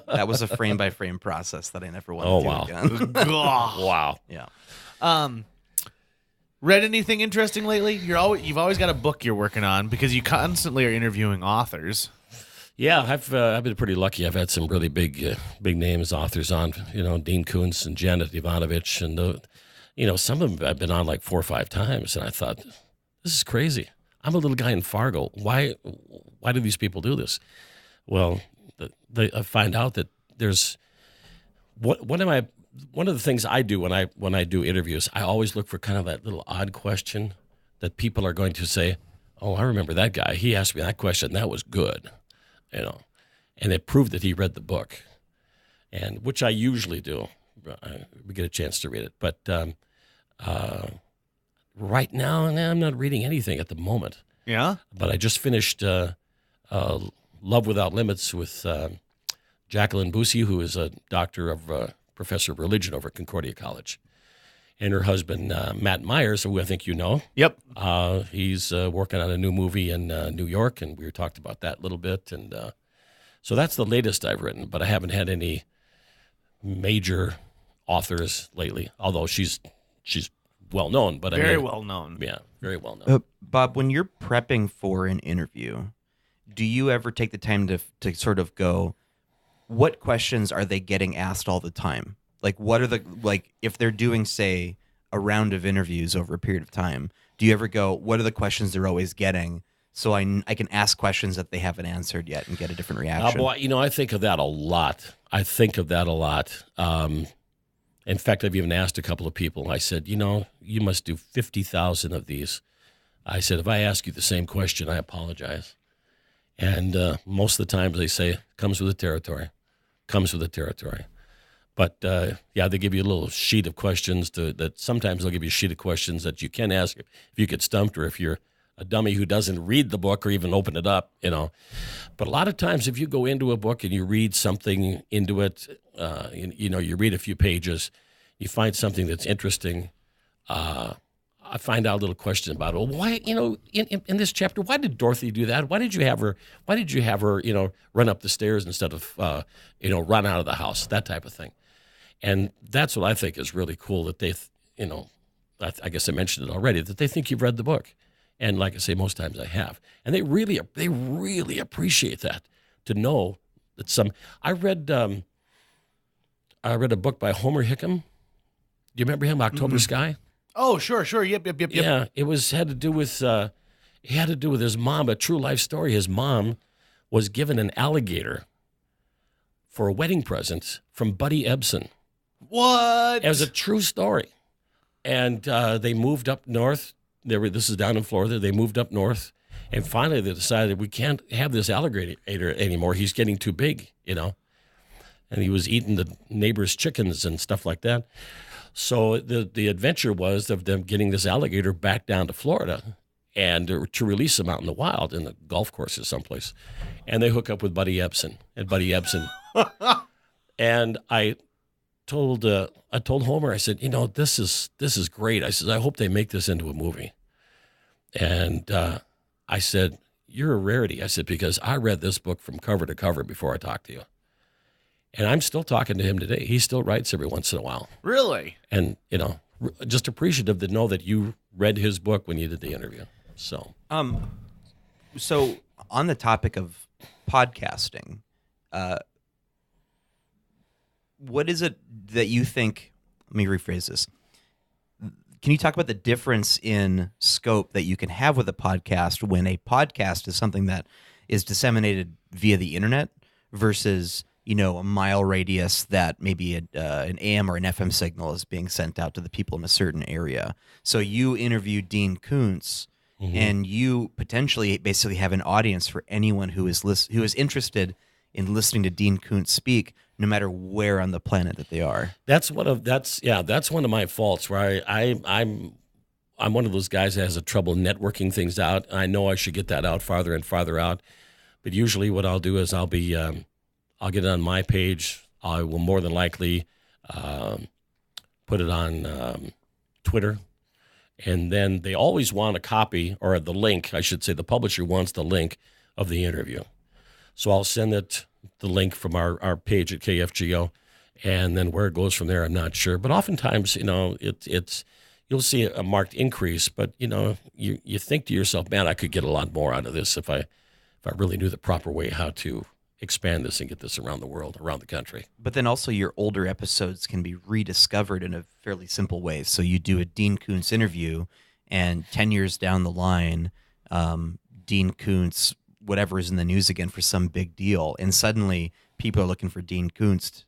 That was a frame by frame process that I never wanted to do again. Wow. Yeah. Read anything interesting lately? You've always got a book you're working on because you constantly are interviewing authors. Yeah, I've been pretty lucky. I've had some really big names authors on. Dean Koontz and Janet Ivanovich, and some of them I've been on like 4 or 5 times, and I thought, this is crazy. I'm a little guy in Fargo. Why do these people do this? Well, I find out that there's one of the things I do when I do interviews. I always look for kind of that little odd question that people are going to say, "Oh, I remember that guy. He asked me that question. That was good," and it proved that he read the book, and which I usually do. We get a chance to read it, but. Right now, I'm not reading anything at the moment. Yeah? But I just finished Love Without Limits with Jacqueline Busey, who is a professor of religion over at Concordia College. And her husband, Matt Myers, who I think you know. Yep. He's working on a new movie in New York, and we talked about that a little bit. And so that's the latest I've written, but I haven't had any major authors lately, although she's well known, but very well known. Yeah, very well known. Bob, when you're prepping for an interview, do you ever take the time to sort of go, what questions are they getting asked all the time? Like, what are if they're doing, say, a round of interviews over a period of time, do you ever go, what are the questions they're always getting? So I can ask questions that they haven't answered yet and get a different reaction. I think of that a lot. In fact, I've even asked a couple of people. I said, you must do 50,000 of these. I said, if I ask you the same question, I apologize. And most of the times they say, comes with the territory. But, they give you a little sheet of questions that sometimes they'll give you a sheet of questions that you can ask if you get stumped or if you're a dummy who doesn't read the book or even open it up, But a lot of times if you go into a book and you read something into it, you read a few pages, you find something that's interesting, I find out a little question about it. Well, why, in this chapter, why did Dorothy do that? Why did you have her, run up the stairs instead of, run out of the house, that type of thing. And that's what I think is really cool, that they, I guess I mentioned it already, that they think you've read the book. And like I say, most times I have. And they really appreciate that, to know that I read a book by Homer Hickam. Do you remember him, October Sky? Oh, sure. Yep. Yeah, it had to do with his mom, a true life story. His mom was given an alligator for a wedding present from Buddy Ebsen. What? It was a true story. And they moved up north. This is down in Florida. They moved up north, and finally they decided we can't have this alligator anymore. He's getting too big, and he was eating the neighbors' chickens and stuff like that. So the adventure was of them getting this alligator back down to Florida and to release him out in the wild in the golf courses someplace. And they hook up with Buddy Ebsen. And I told Homer, I said, this is great. I said, I hope they make this into a movie. And I said, you're a rarity. I said, because I read this book from cover to cover before I talked to you. And I'm still talking to him today. He still writes every once in a while. Really? And, just appreciative to know that you read his book when you did the interview. So on the topic of podcasting, what is it that you think, let me rephrase this. Can you talk about the difference in scope that you can have with a podcast when a podcast is something that is disseminated via the internet versus, a mile radius that maybe an AM or an FM signal is being sent out to the people in a certain area? So you interview Dean Koontz, and you potentially basically have an audience for anyone who is interested in listening to Dean Koontz speak, no matter where on the planet that they are. That's one of my faults, where I'm one of those guys that has a trouble networking things out. I know I should get that out farther and farther out, but usually what I'll do is I'll get it on my page. I will more than likely put it on Twitter, and then they always want a copy, or the link, I should say. The publisher wants the link of the interview. So I'll send the link from our page at KFGO, and then where it goes from there, I'm not sure. But oftentimes, it's you'll see a marked increase. But you think to yourself, man, I could get a lot more out of this if I really knew the proper way how to expand this and get this around the world, around the country. But then also your older episodes can be rediscovered in a fairly simple way. So you do a Dean Koontz interview, and 10 years down the line, Dean Koontz, whatever is in the news again for some big deal, and suddenly people are looking for Dean Koontz.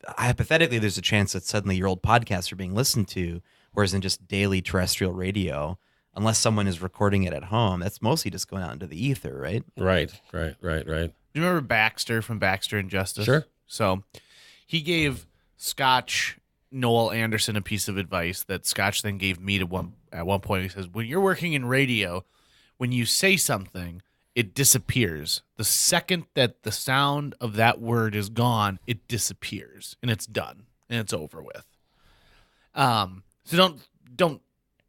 Hypothetically, there's a chance that suddenly your old podcasts are being listened to, whereas in just daily terrestrial radio, unless someone is recording it at home, that's mostly just going out into the ether, right? Right. Do you remember Baxter from Baxter and Justice? Sure. So he gave Scotch Noel Anderson a piece of advice that Scotch then gave me at one point. He says, when you're working in radio, when you say something, it disappears. The second that the sound of that word is gone, it disappears, and it's done, and it's over with. So don't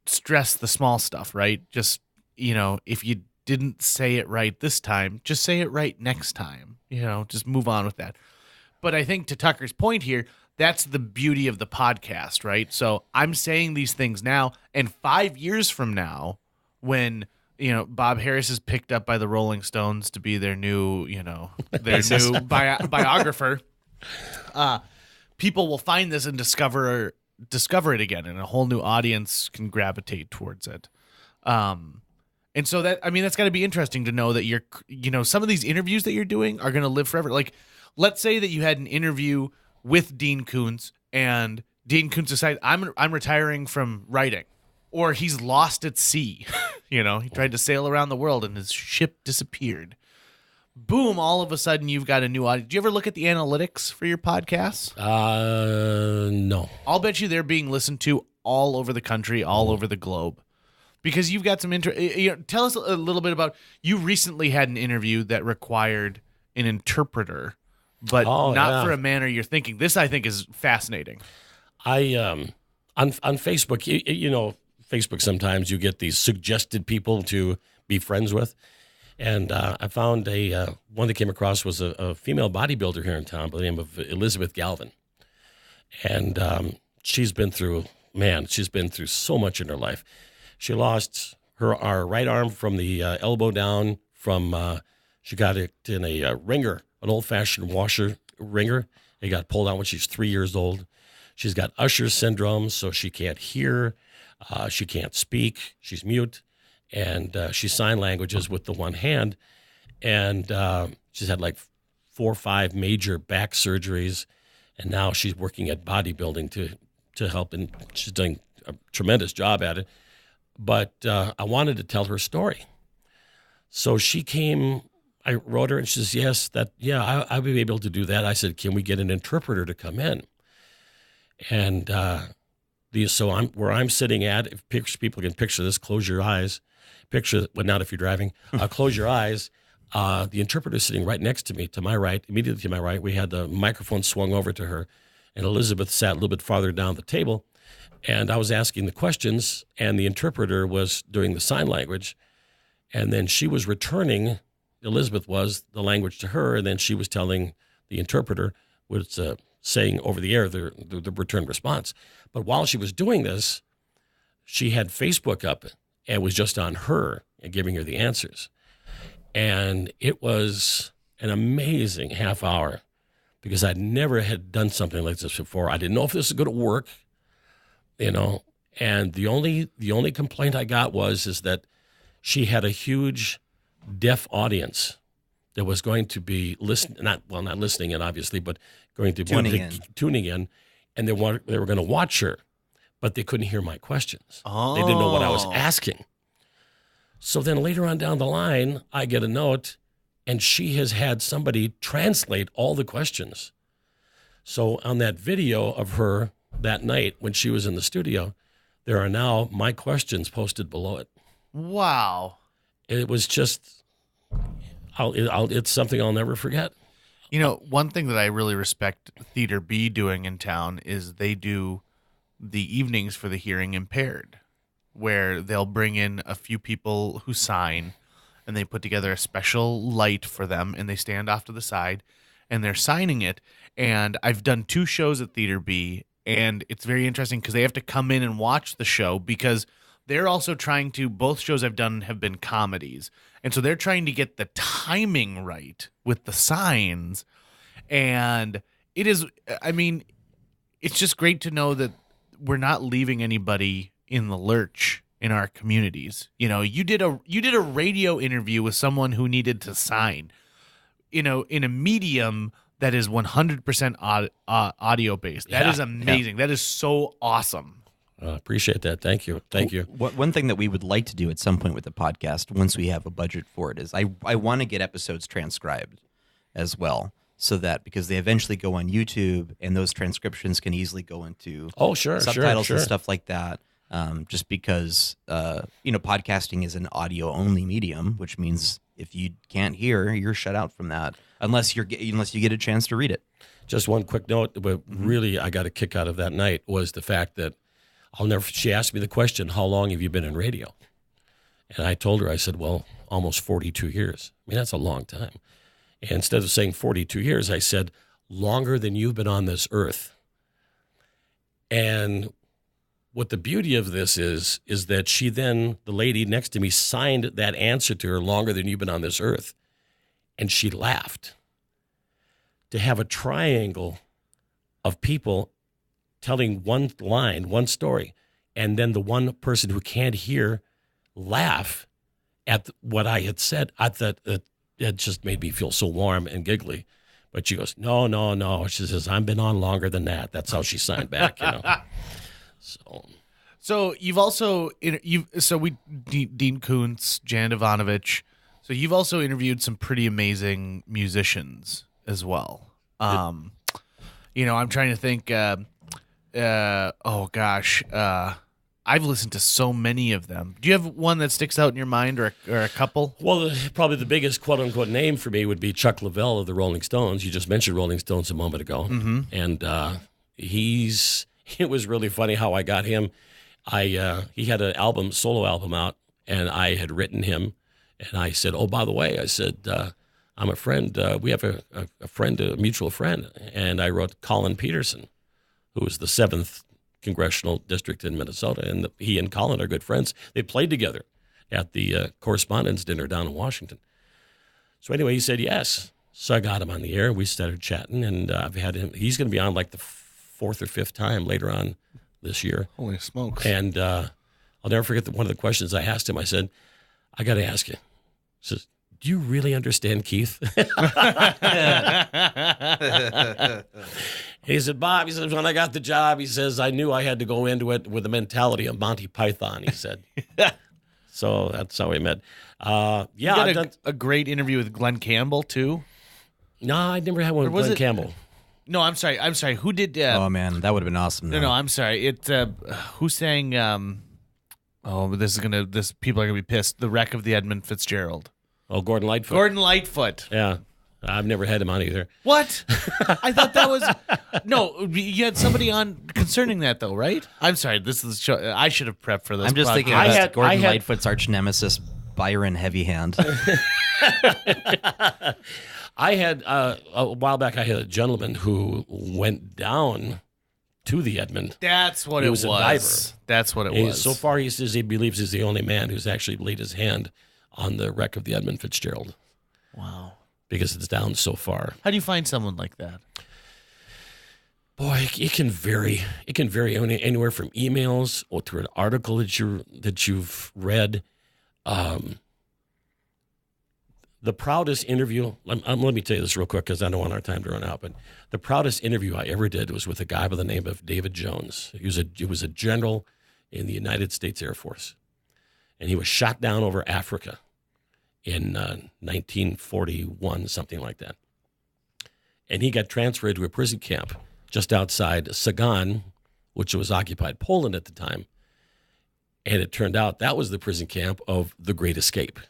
stress the small stuff, right? Just, if you didn't say it right this time, just say it right next time. Just move on with that. But I think to Tucker's point here, that's the beauty of the podcast, right? So I'm saying these things now, and 5 years from now, when Bob Harris is picked up by the Rolling Stones to be their new, biographer, people will find this and discover it again, and a whole new audience can gravitate towards it. And so that's got to be interesting to know that some of these interviews that you're doing are going to live forever. Like, let's say that you had an interview with Dean Koontz, and Dean Koontz decided, I'm retiring from writing, or he's lost at sea. He tried to sail around the world and his ship disappeared. Boom, all of a sudden you've got a new audience. Do you ever look at the analytics for your podcasts? No. I'll bet you they're being listened to all over the country, all over the globe. Because you've got some tell us a little bit about, you recently had an interview that required an interpreter, but not for a manner you're thinking. This, I think, is fascinating. On Facebook, Facebook sometimes you get these suggested people to be friends with. And I found one that came across was a female bodybuilder here in town by the name of Elizabeth Galvin. And she's been through so much in her life. She lost her right arm from the elbow down she got it in a ringer, an old-fashioned washer ringer. It got pulled out when she's 3 years old. She's got Usher's syndrome, so she can't hear. She can't speak. She's mute. And she sign languages with the one hand. And she's had like 4 or 5 major back surgeries. And now she's working at bodybuilding to help. And she's doing a tremendous job at it. But I wanted to tell her story. So she came, I wrote her, and she says, I'll be able to do that. I said, can we get an interpreter to come in? And where I'm sitting at, if people can picture this, close your eyes. Not if you're driving. Close your eyes. The interpreter is sitting right next to me, to my right, immediately to my right. We had the microphone swung over to her, and Elizabeth sat a little bit farther down the table. And I was asking the questions, and the interpreter was doing the sign language. And then she was returning, Elizabeth was, the language to her, and then she was telling the interpreter, was saying over the air the return response. But while she was doing this, she had Facebook up and was just on her and giving her the answers. And it was an amazing half hour because I never had done something like this before. I didn't know if this was going to work, and the only complaint I got is that she had a huge deaf audience that was going to be not listening in, obviously, but going to be tuning in, and they were going to watch her, but they couldn't hear my questions. Oh. They didn't know what I was asking. So then later on down the line, I get a note, and she has had somebody translate all the questions. So on that video of her that night when she was in the studio, there are now my questions posted below it. Wow. It was just, it's something I'll never forget. One thing that I really respect Theater B doing in town is they do the evenings for the hearing impaired, where they'll bring in a few people who sign, and they put together a special light for them, and they stand off to the side, and they're signing it. And I've done 2 shows at Theater B, and it's very interesting because they have to come in and watch the show because they're also trying to, both shows I've done have been comedies. And so they're trying to get the timing right with the signs. And it's just great to know that we're not leaving anybody in the lurch in our communities. You did a radio interview with someone who needed to sign, in a medium that is 100% audio based. That is amazing. Yeah. That is so awesome. Appreciate that. Thank you. One thing that we would like to do at some point with the podcast, once we have a budget for it, is I want to get episodes transcribed as well, so that because they eventually go on YouTube and those transcriptions can easily go into subtitles and stuff like that. Just because podcasting is an audio only medium, which means if you can't hear, you're shut out from that unless you get a chance to read it. Just one quick note, but really I got a kick out of that night was the fact that she asked me the question, how long have you been in radio? And I told her, I said, well, almost 42 years. I mean, that's a long time. And instead of saying 42 years, I said, longer than you've been on this earth. And what the beauty of this is that she then, the lady next to me, signed that answer to her, longer than you've been on this earth. And she laughed. To have a triangle of people telling one line, one story, and then the one person who can't hear laugh at what I had said, I thought it just made me feel so warm and giggly. But she goes, no. She says, I've been on longer than that. That's how she signed back, So you've also, Dean Koontz, Jan Ivanovic. So you've also interviewed some pretty amazing musicians as well. I'm trying to think, I've listened to so many of them. Do you have one that sticks out in your mind or a couple? Well, probably the biggest quote-unquote name for me would be Chuck Leavell of the Rolling Stones. You just mentioned Rolling Stones a moment ago. Mm-hmm. And it was really funny how I got him. he had an solo album out, and I had written him, and I said, oh, by the way, I said, I'm a friend. We have a friend, a mutual friend, and I wrote Colin Peterson, who was the 7th Congressional District in Minnesota, and he and Colin are good friends. They played together at the Correspondents' Dinner down in Washington. So anyway, he said yes. So I got him on the air. We started chatting, and I've had him. He's going to be on like the 4th or 5th time later on this year. Holy smokes. And I'll never forget one of the questions I asked him. I said, I got to ask you. He says, do you really understand Keith? He said, Bob, he says, when I got the job, he says, I knew I had to go into it with the mentality of Monty Python, he said. So that's how we met. You got a great interview with Glenn Campbell, too? No, I never had one with Glenn Campbell. No, I'm sorry. Who did... oh, man, that would have been awesome. No, I'm sorry. Who sang... people are going to be pissed. The Wreck of the Edmund Fitzgerald. Oh, Gordon Lightfoot. Gordon Lightfoot. Yeah. I've never had him on either. What? I thought that was... No, you had somebody on concerning that, though, right? I'm sorry. This is show. I should have prepped for this. I'm just thinking about Gordon Lightfoot's arch nemesis, Byron Heavyhand. I had, a while back, I had a gentleman who went down to the Edmund. That's what it was. He was a diver. That's what it was. So far, he says he believes he's the only man who's actually laid his hand on the wreck of the Edmund Fitzgerald. Wow. Because it's down so far. How do you find someone like that? Boy, it can vary. It can vary anywhere from emails or to an article that you've read. The proudest interview, let me tell you this real quick because I don't want our time to run out, but the proudest interview I ever did was with a guy by the name of David Jones. He was a general in the United States Air Force, and he was shot down over Africa in 1941, something like that. And he got transferred to a prison camp just outside Sagan, which was occupied Poland at the time. And it turned out that was the prison camp of The Great Escape.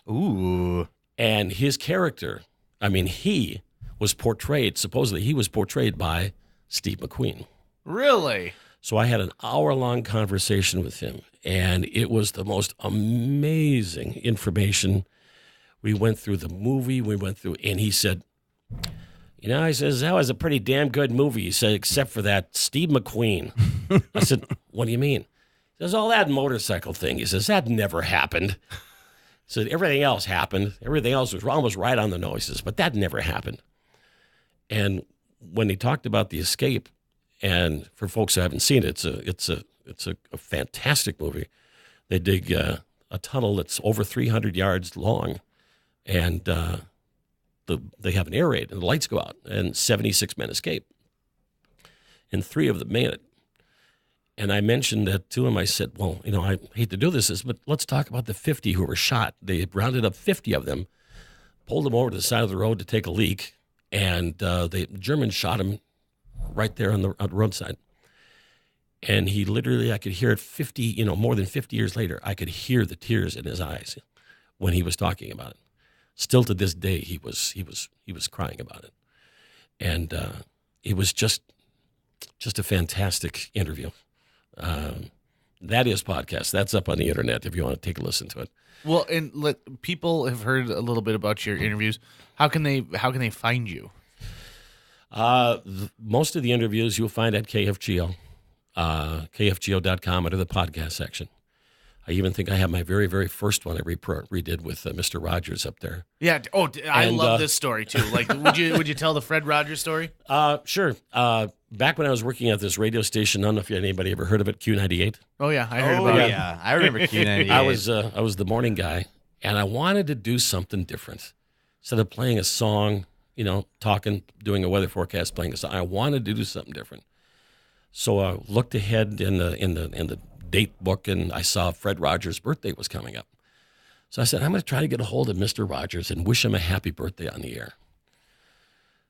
Ooh. And his character, he was portrayed by Steve McQueen. Really? So I had an hour-long conversation with him, and it was the most amazing information. We went through the movie, and he said, he says, that was a pretty damn good movie. He said, except for that Steve McQueen. I said, what do you mean? He says, all that motorcycle thing. He says, that never happened. So everything else happened. Everything else was almost right on the nose. He says, but that never happened. And when he talked about the escape, and for folks who haven't seen it, it's a fantastic movie. They dig a tunnel that's over 300 yards long, and they have an air raid, and the lights go out, and 76 men escape, and 3 of them made it. And I mentioned that to him. I said, well, I hate to do this, but let's talk about the 50 who were shot. They rounded up 50 of them, pulled them over to the side of the road to take a leak, and the Germans shot him right there on the roadside. And he literally, I could hear it more than 50 years later, I could hear the tears in his eyes when he was talking about it. Still to this day, he was crying about it. And it was just a fantastic interview. That is podcast. That's up on the internet if you want to take a listen to it. Well, and people have heard a little bit about your interviews. How can they find you? Most of the interviews you'll find at KFGO, KFGO.com under the podcast section. I even think I have my very, very first one I redid with Mr. Rogers up there. Yeah. Oh, I love this story too. Like, would you tell the Fred Rogers story? Sure. Back when I was working at this radio station, I don't know if anybody ever heard of it, Q98. Oh yeah, I heard about it. Yeah, I remember Q98. I was the morning guy, and I wanted to do something different. Instead of playing a song, talking, doing a weather forecast, playing a song, I wanted to do something different. So I looked ahead in the date book, and I saw Fred Rogers' birthday was coming up. So I said, I'm going to try to get a hold of Mr. Rogers and wish him a happy birthday on the air.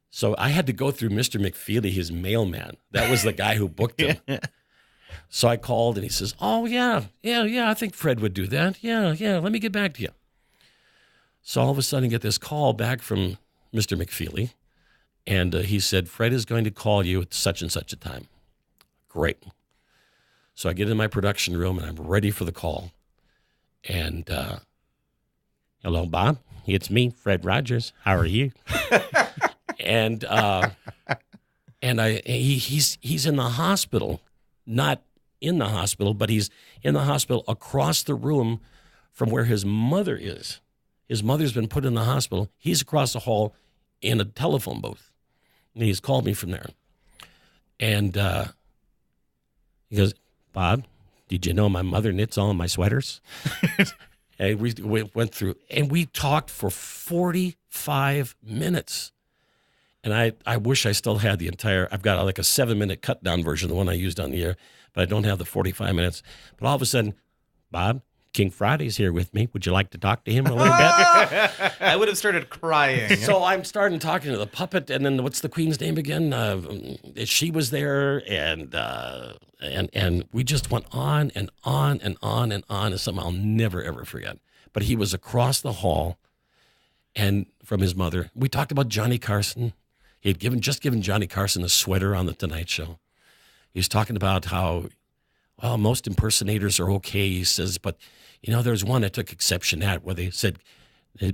So I had to go through Mr. McFeely, his mailman. That was the guy who booked him. So I called, and he says, oh, yeah, I think Fred would do that. Yeah, let me get back to you. So all of a sudden I get this call back from Mr. McFeely, and he said, Fred is going to call you at such and such a time. Great. So I get in my production room, and I'm ready for the call. And, hello, Bob. It's me, Fred Rogers. How are you? And he's in the hospital, not in the hospital, but he's in the hospital across the room from where his mother is. His mother's been put in the hospital. He's across the hall in a telephone booth. And he's called me from there. And he goes, Bob, did you know my mother knits all of my sweaters? And we went through, and we talked for 45 minutes. And I wish I still had the entire, I've got like a 7-minute cut down version, the one I used on the air, but I don't have the 45 minutes. But all of a sudden, Bob, King Friday's here with me. Would you like to talk to him a little bit? I would have started crying. So I'm starting talking to the puppet, and then what's the queen's name again? She was there, and we just went on and on and on and on, and something I'll never, ever forget. But he was across the hall and from his mother. We talked about Johnny Carson. He had just given Johnny Carson a sweater on the Tonight Show. He was talking about how, well, most impersonators are okay, he says, but, there's one I took exception at where they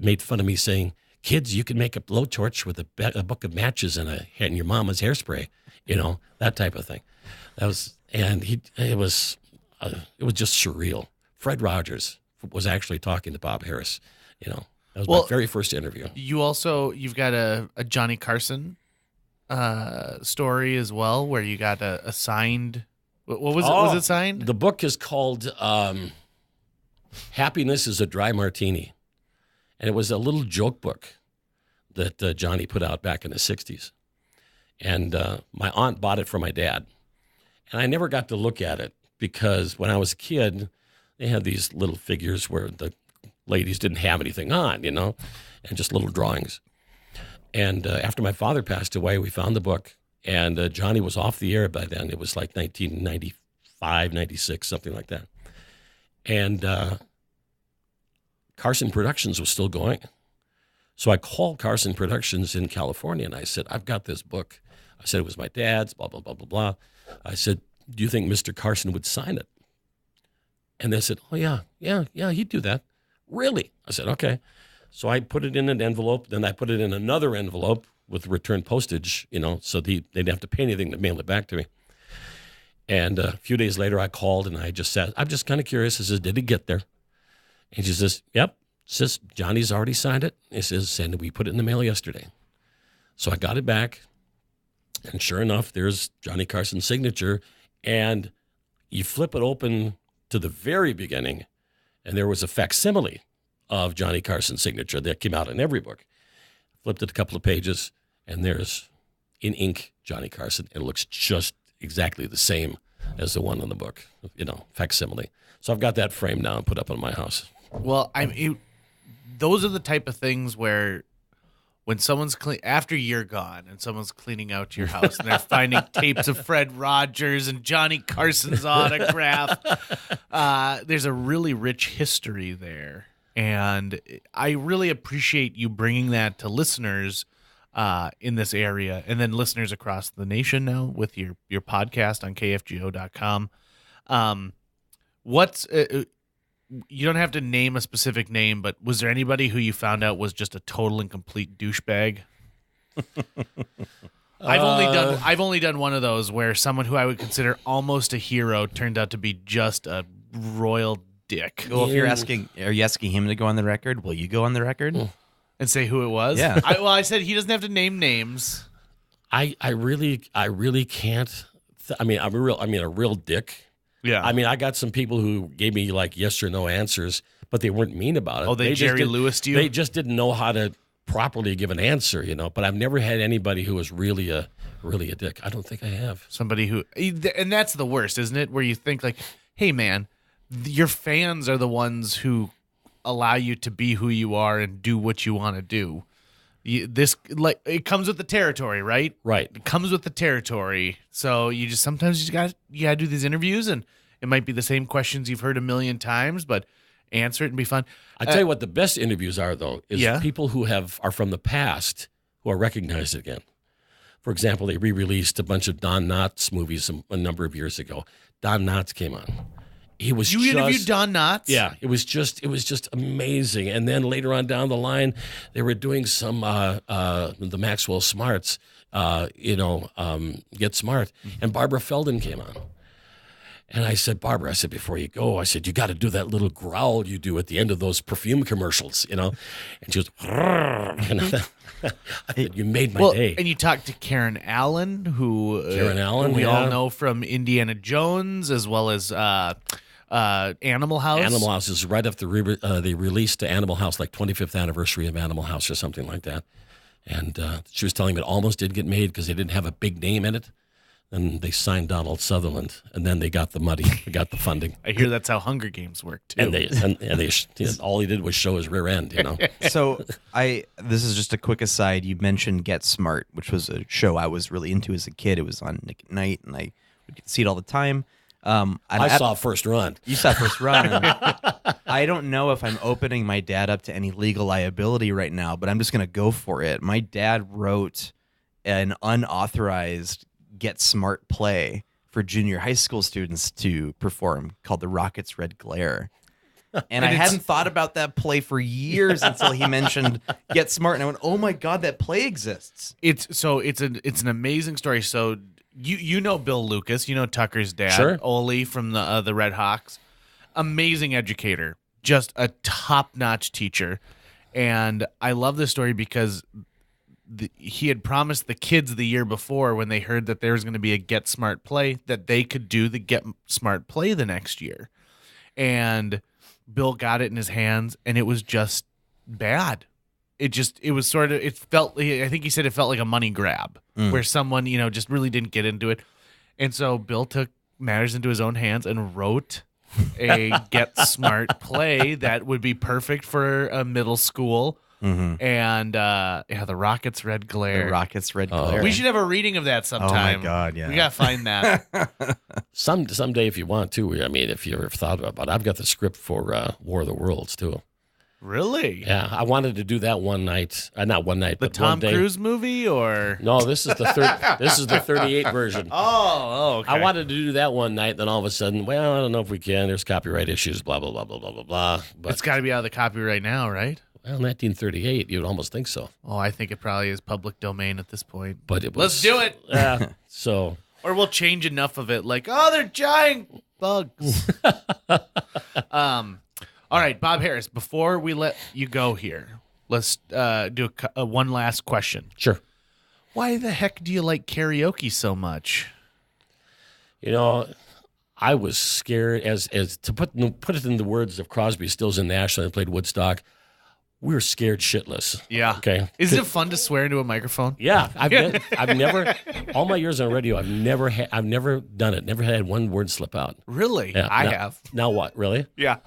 made fun of me saying, kids, you can make a blowtorch with a book of matches and your mama's hairspray, that type of thing. It was just surreal. Fred Rogers was actually talking to Bob Harris, That was my very first interview. You've got a Johnny Carson story as well, where you got a signed. What was it? Was it signed? The book is called "Happiness is a Dry Martini," and it was a little joke book that Johnny put out back in the '60s. And my aunt bought it for my dad, and I never got to look at it because when I was a kid, they had these little figures where the ladies didn't have anything on, and just little drawings. And after my father passed away, we found the book, and Johnny was off the air by then. It was like 1995, 96, something like that. And Carson Productions was still going. So I called Carson Productions in California, and I said, I've got this book. I said, it was my dad's, blah, blah, blah, blah, blah. I said, do you think Mr. Carson would sign it? And they said, oh, yeah, he'd do that. Really? I said, okay. So I put it in an envelope. Then I put it in another envelope with return postage, so they'd have to pay anything to mail it back to me. And a few days later, I called and I just said, I'm just kind of curious. I says, did it get there? And she says, yep. Says, Johnny's already signed it. He says, and we put it in the mail yesterday. So I got it back. And sure enough, there's Johnny Carson's signature. And you flip it open to the very beginning, and there was a facsimile of Johnny Carson's signature that came out in every book. Flipped it a couple of pages, and there's, in ink, Johnny Carson. It looks just exactly the same as the one in the book, facsimile. So I've got that framed now and put up on my house. Well, those are the type of things where when someone's after you're gone and someone's cleaning out your house and they're finding tapes of Fred Rogers and Johnny Carson's autograph, there's a really rich history there. And I really appreciate you bringing that to listeners in this area, and then listeners across the nation now with your podcast on KFGO.com. You don't have to name a specific name, but was there anybody who you found out was just a total and complete douchebag? I've only done one of those where someone who I would consider almost a hero turned out to be just a royal dick. Well, if are you asking him to go on the record? Will you go on the record and say who it was? Yeah. I said he doesn't have to name names. I really can't. I'm a real dick. Yeah. I got some people who gave me like yes or no answers, but they weren't mean about it. Oh, they Jerry Lewis'd you? They just didn't know how to properly give an answer, But I've never had anybody who was really a dick. I don't think I have. Somebody who, and that's the worst, isn't it? Where you think like, hey man, your fans are the ones who allow you to be who you are and do what you want to do. It comes with the territory, right? Right. It comes with the territory. So sometimes you got to do these interviews, and it might be the same questions you've heard a million times, but answer it and be fun. I tell you what, the best interviews are though is people who are from the past who are recognized again. For example, they re-released a bunch of Don Knotts movies a number of years ago. Don Knotts came on. He was You interviewed Don Knotts? Yeah, it was just amazing. And then later on down the line, they were doing some the Maxwell Smarts, Get Smart, and Barbara Feldon came on. And I said, Barbara, before you go, I said, you got to do that little growl you do at the end of those perfume commercials, And she was, I said, you made my day. And you talked to Karen Allen, who we all know from Indiana Jones, as well as Animal House. Animal House is right after they released Animal House, like 25th anniversary of Animal House or something like that. And she was telling me it almost did get made because they didn't have a big name in it. And they signed Donald Sutherland, and then they got the money, they got the funding. I hear that's how Hunger Games work too. And they all he did was show his rear end, So this is just a quick aside. You mentioned Get Smart, which was a show I was really into as a kid. It was on Nick at Night, and I would see it all the time. I saw first run. You saw first run. I don't know if I'm opening my dad up to any legal liability right now, but I'm just going to go for it. My dad wrote an unauthorized Get Smart play for junior high school students to perform called The Rocket's Red Glare. And I hadn't thought about that play for years until he mentioned Get Smart, and I went, "Oh my God, that play exists!" It's an amazing story. So you know Bill Lucas, you know Tucker's dad, sure. Ole from the Red Hawks, amazing educator, just a top-notch teacher, and I love this story because he had promised the kids the year before when they heard that there was going to be a Get Smart play that they could do the Get Smart play the next year, and Bill got it in his hands, and it was just bad. I think he said it felt like a money grab where someone, just really didn't get into it. And so Bill took matters into his own hands and wrote a Get Smart play that would be perfect for a middle school. Mm-hmm. And The Rocket's Red Glare. The Rocket's Red Glare. We should have a reading of that sometime. Oh my God, yeah. We gotta find that. Someday if you want to. I mean, if you ever thought about it, I've got the script for War of the Worlds too. Really? Yeah, I wanted to do that one night. Not one night, but Tom one day. Cruise movie, or no? This is the This is the 38 version. Oh, okay. I wanted to do that one night. Then all of a sudden, well, I don't know if we can. There's copyright issues. Blah blah blah blah blah blah blah. But it's got to be out of the copyright now, right? Well, 1938. You would almost think so. Oh, I think it probably is public domain at this point. But it was. Let's do it. So. Or we'll change enough of it, like, oh, they're giant bugs. All right, Bob Harris, before we let you go here, let's do one last question. Sure. Why the heck do you like karaoke so much? I was scared, as to put it in the words of Crosby, Stills, and Nash, when I played Woodstock, we were scared shitless. Yeah. Okay. Is it fun to swear into a microphone? Yeah. I've never, all my years on radio, I've never done it. Never had one word slip out. Really? Yeah, I have. Now what? Really? Yeah.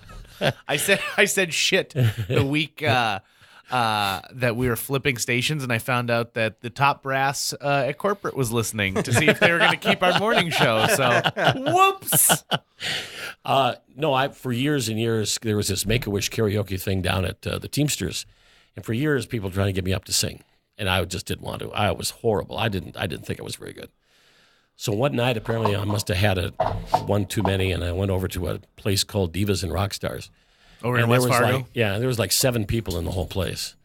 I said shit the week that we were flipping stations, and I found out that the top brass at corporate was listening to see if they were going to keep our morning show. So, whoops. No, for years and years, there was this Make-A-Wish karaoke thing down at the Teamsters, and for years, people were trying to get me up to sing, and I just didn't want to. I was horrible. I didn't think I was very good. So one night, apparently, I must have had one too many, and I went over to a place called Divas and Rock Stars. Over in West Fargo? There was like 7 people in the whole place.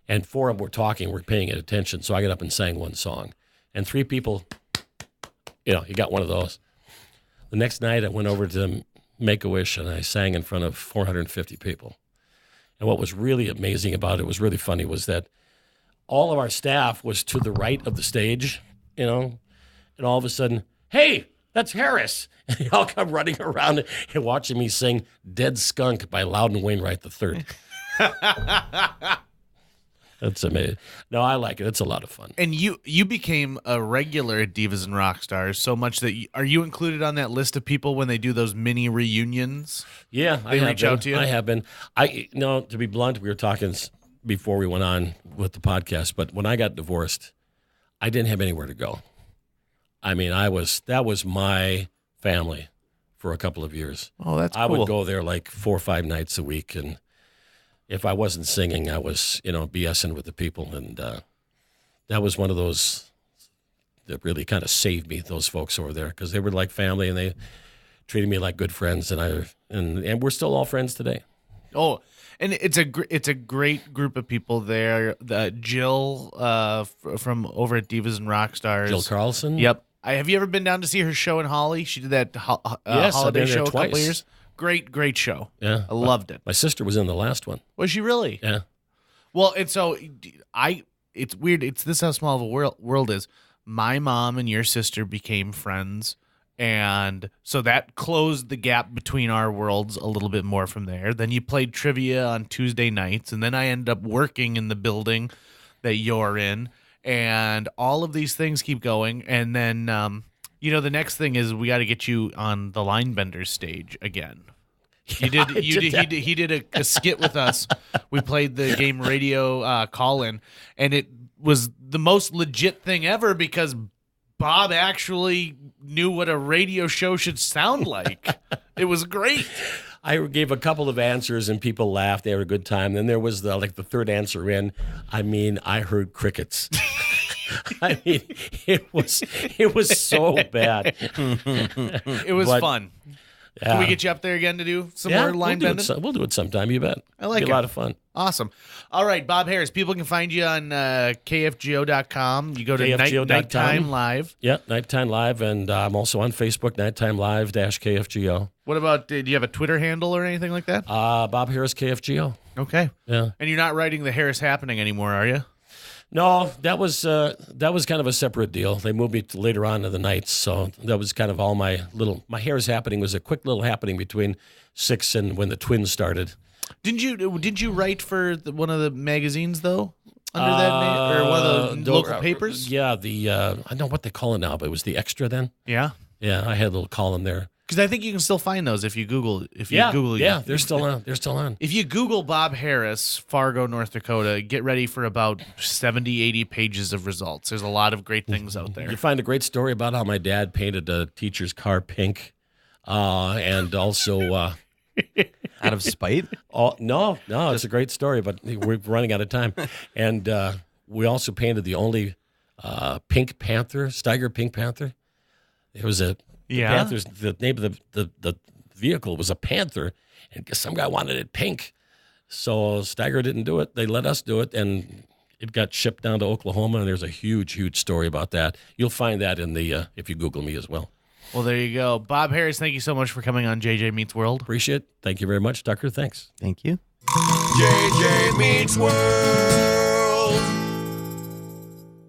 And 4 of them were talking, were paying attention. So I got up and sang one song. And 3 people, you got one of those. The next night, I went over to Make-A-Wish, and I sang in front of 450 people. And what was really amazing about it, was really funny, was that all of our staff was to the right of the stage, and all of a sudden, hey, that's Harris. And they all come running around and watching me sing Dead Skunk by Loudon Wainwright III. That's amazing. No, I like it. It's a lot of fun. And you became a regular at Divas and Rockstars so much that are you included on that list of people when they do those mini reunions? Yeah, they reach out to you. I have been. To be blunt, we were talking before we went on with the podcast, but when I got divorced, I didn't have anywhere to go. I mean, that was my family for a couple of years. Oh, that's cool. I would go there like 4 or 5 nights a week, and if I wasn't singing, I was, BSing with the people, and that was one of those that really kind of saved me, those folks over there, because they were like family and they treated me like good friends, and we're still all friends today. Oh, and it's a great group of people there. Jill from over at Divas and Rockstars. Jill Carlson. Yep. Have you ever been down to see her show in Holly? She did that yes, holiday show a twice. couple years. Great show. Yeah, I loved it. My sister was in the last one. Was she really? Yeah. Well, and so it's weird. This how small of a world is. My mom and your sister became friends, and so that closed the gap between our worlds a little bit more from there. Then you played trivia on Tuesday nights, and then I ended up working in the building that you're in, and all of these things keep going. And then, the next thing is we got to get you on the Line Benders stage again. He did a skit with us. We played the game radio call-in, and it was the most legit thing ever because Bob actually knew what a radio show should sound like. It was great. I gave a couple of answers and people laughed. They had a good time. Then there was the third answer in. I mean, I heard crickets. I mean, it was so bad. It was fun. Yeah. Can we get you up there again to do some more line bending? We'll do it sometime, you bet. I like it. It'll be a lot of fun. Awesome. All right, Bob Harris. People can find you on KFGO.com. You go to Nighttime Live. Yeah, Nighttime Live, and I'm also on Facebook, Nighttime Live -KFGO. What about, do you have a Twitter handle or anything like that? Bob Harris KFGO. Okay. Yeah. And you're not writing the Harris Happening anymore, are you? No, that was kind of a separate deal. They moved me to later on in the nights, so that was kind of all my Harris Happening was a quick little happening between 6 and when the Twins started. Did you write for one of the magazines though under that name or one of the local papers? Yeah, I don't know what they call it now, but it was the Extra then. Yeah, I had a little column there. Because I think you can still find those if you Google. Yeah, they're still on. They're still on. If you Google Bob Harris, Fargo, North Dakota, get ready for about 70, 80 pages of results. There's a lot of great things out there. You find a great story about how my dad painted a teacher's car pink, and also out of spite. No, it's a great story, but we're running out of time. And we also painted the only Pink Panther, Steiger Pink Panther. It was the name of the vehicle was a panther, and some guy wanted it pink. So Steiger didn't do it. They let us do it, and it got shipped down to Oklahoma, and there's a huge story about that. You'll find that in the if you Google me as well. Well, there you go. Bob Harris, thank you so much for coming on JJ Meets World. Appreciate it. Thank you very much, Tucker. Thanks. Thank you. JJ Meets World.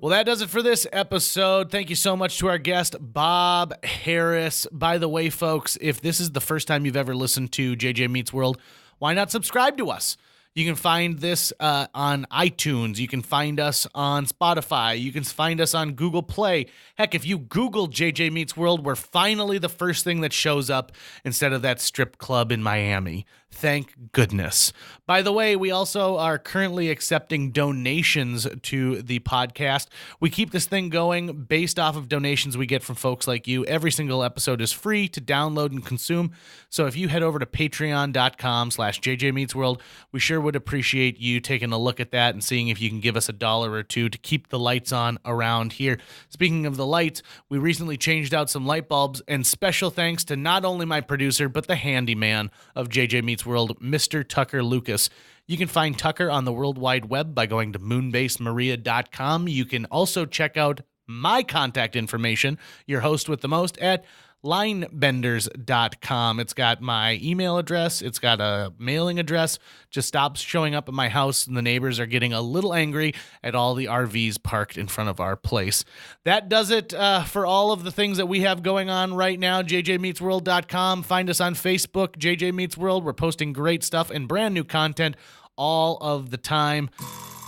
Well, that does it for this episode. Thank you so much to our guest, Bob Harris. By the way, folks, if this is the first time you've ever listened to JJ Meets World, why not subscribe to us? You can find this on iTunes. You can find us on Spotify. You can find us on Google Play. Heck, if you Google JJ Meets World, we're finally the first thing that shows up instead of that strip club in Miami. Thank goodness. By the way, we also are currently accepting donations to the podcast. We keep this thing going based off of donations we get from folks like you. Every single episode is free to download and consume. So if you head over to patreon.com/JJMeetsWorld, we sure would appreciate you taking a look at that and seeing if you can give us $1 or $2 to keep the lights on around here. Speaking of the lights, we recently changed out some light bulbs, and special thanks to not only my producer, but the handyman of JJ Meets World, Mr. Tucker Lucas. You can find Tucker on the World Wide Web by going to moonbasemaria.com. You can also check out my contact information, your host with the most, at linebenders.com. It's got my email address. It's got a mailing address. Just stops showing up at my house, and the neighbors are getting a little angry at all the RVs parked in front of our place. That does it for all of the things that we have going on right now. JJMeetsWorld.com. Find us on Facebook, JJ Meets World. We're posting great stuff and brand new content all of the time.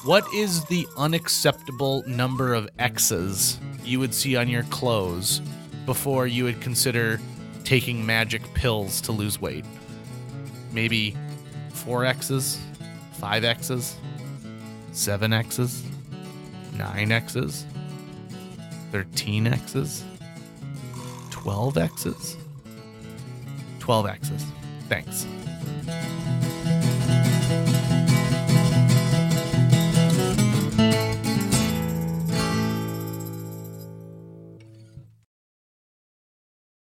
What is the unacceptable number of X's you would see on your clothes before you would consider taking magic pills to lose weight? Maybe 4 X's, 5 X's, 7 X's, 9 X's, 13 X's, 12 X's, 12 X's. Thanks.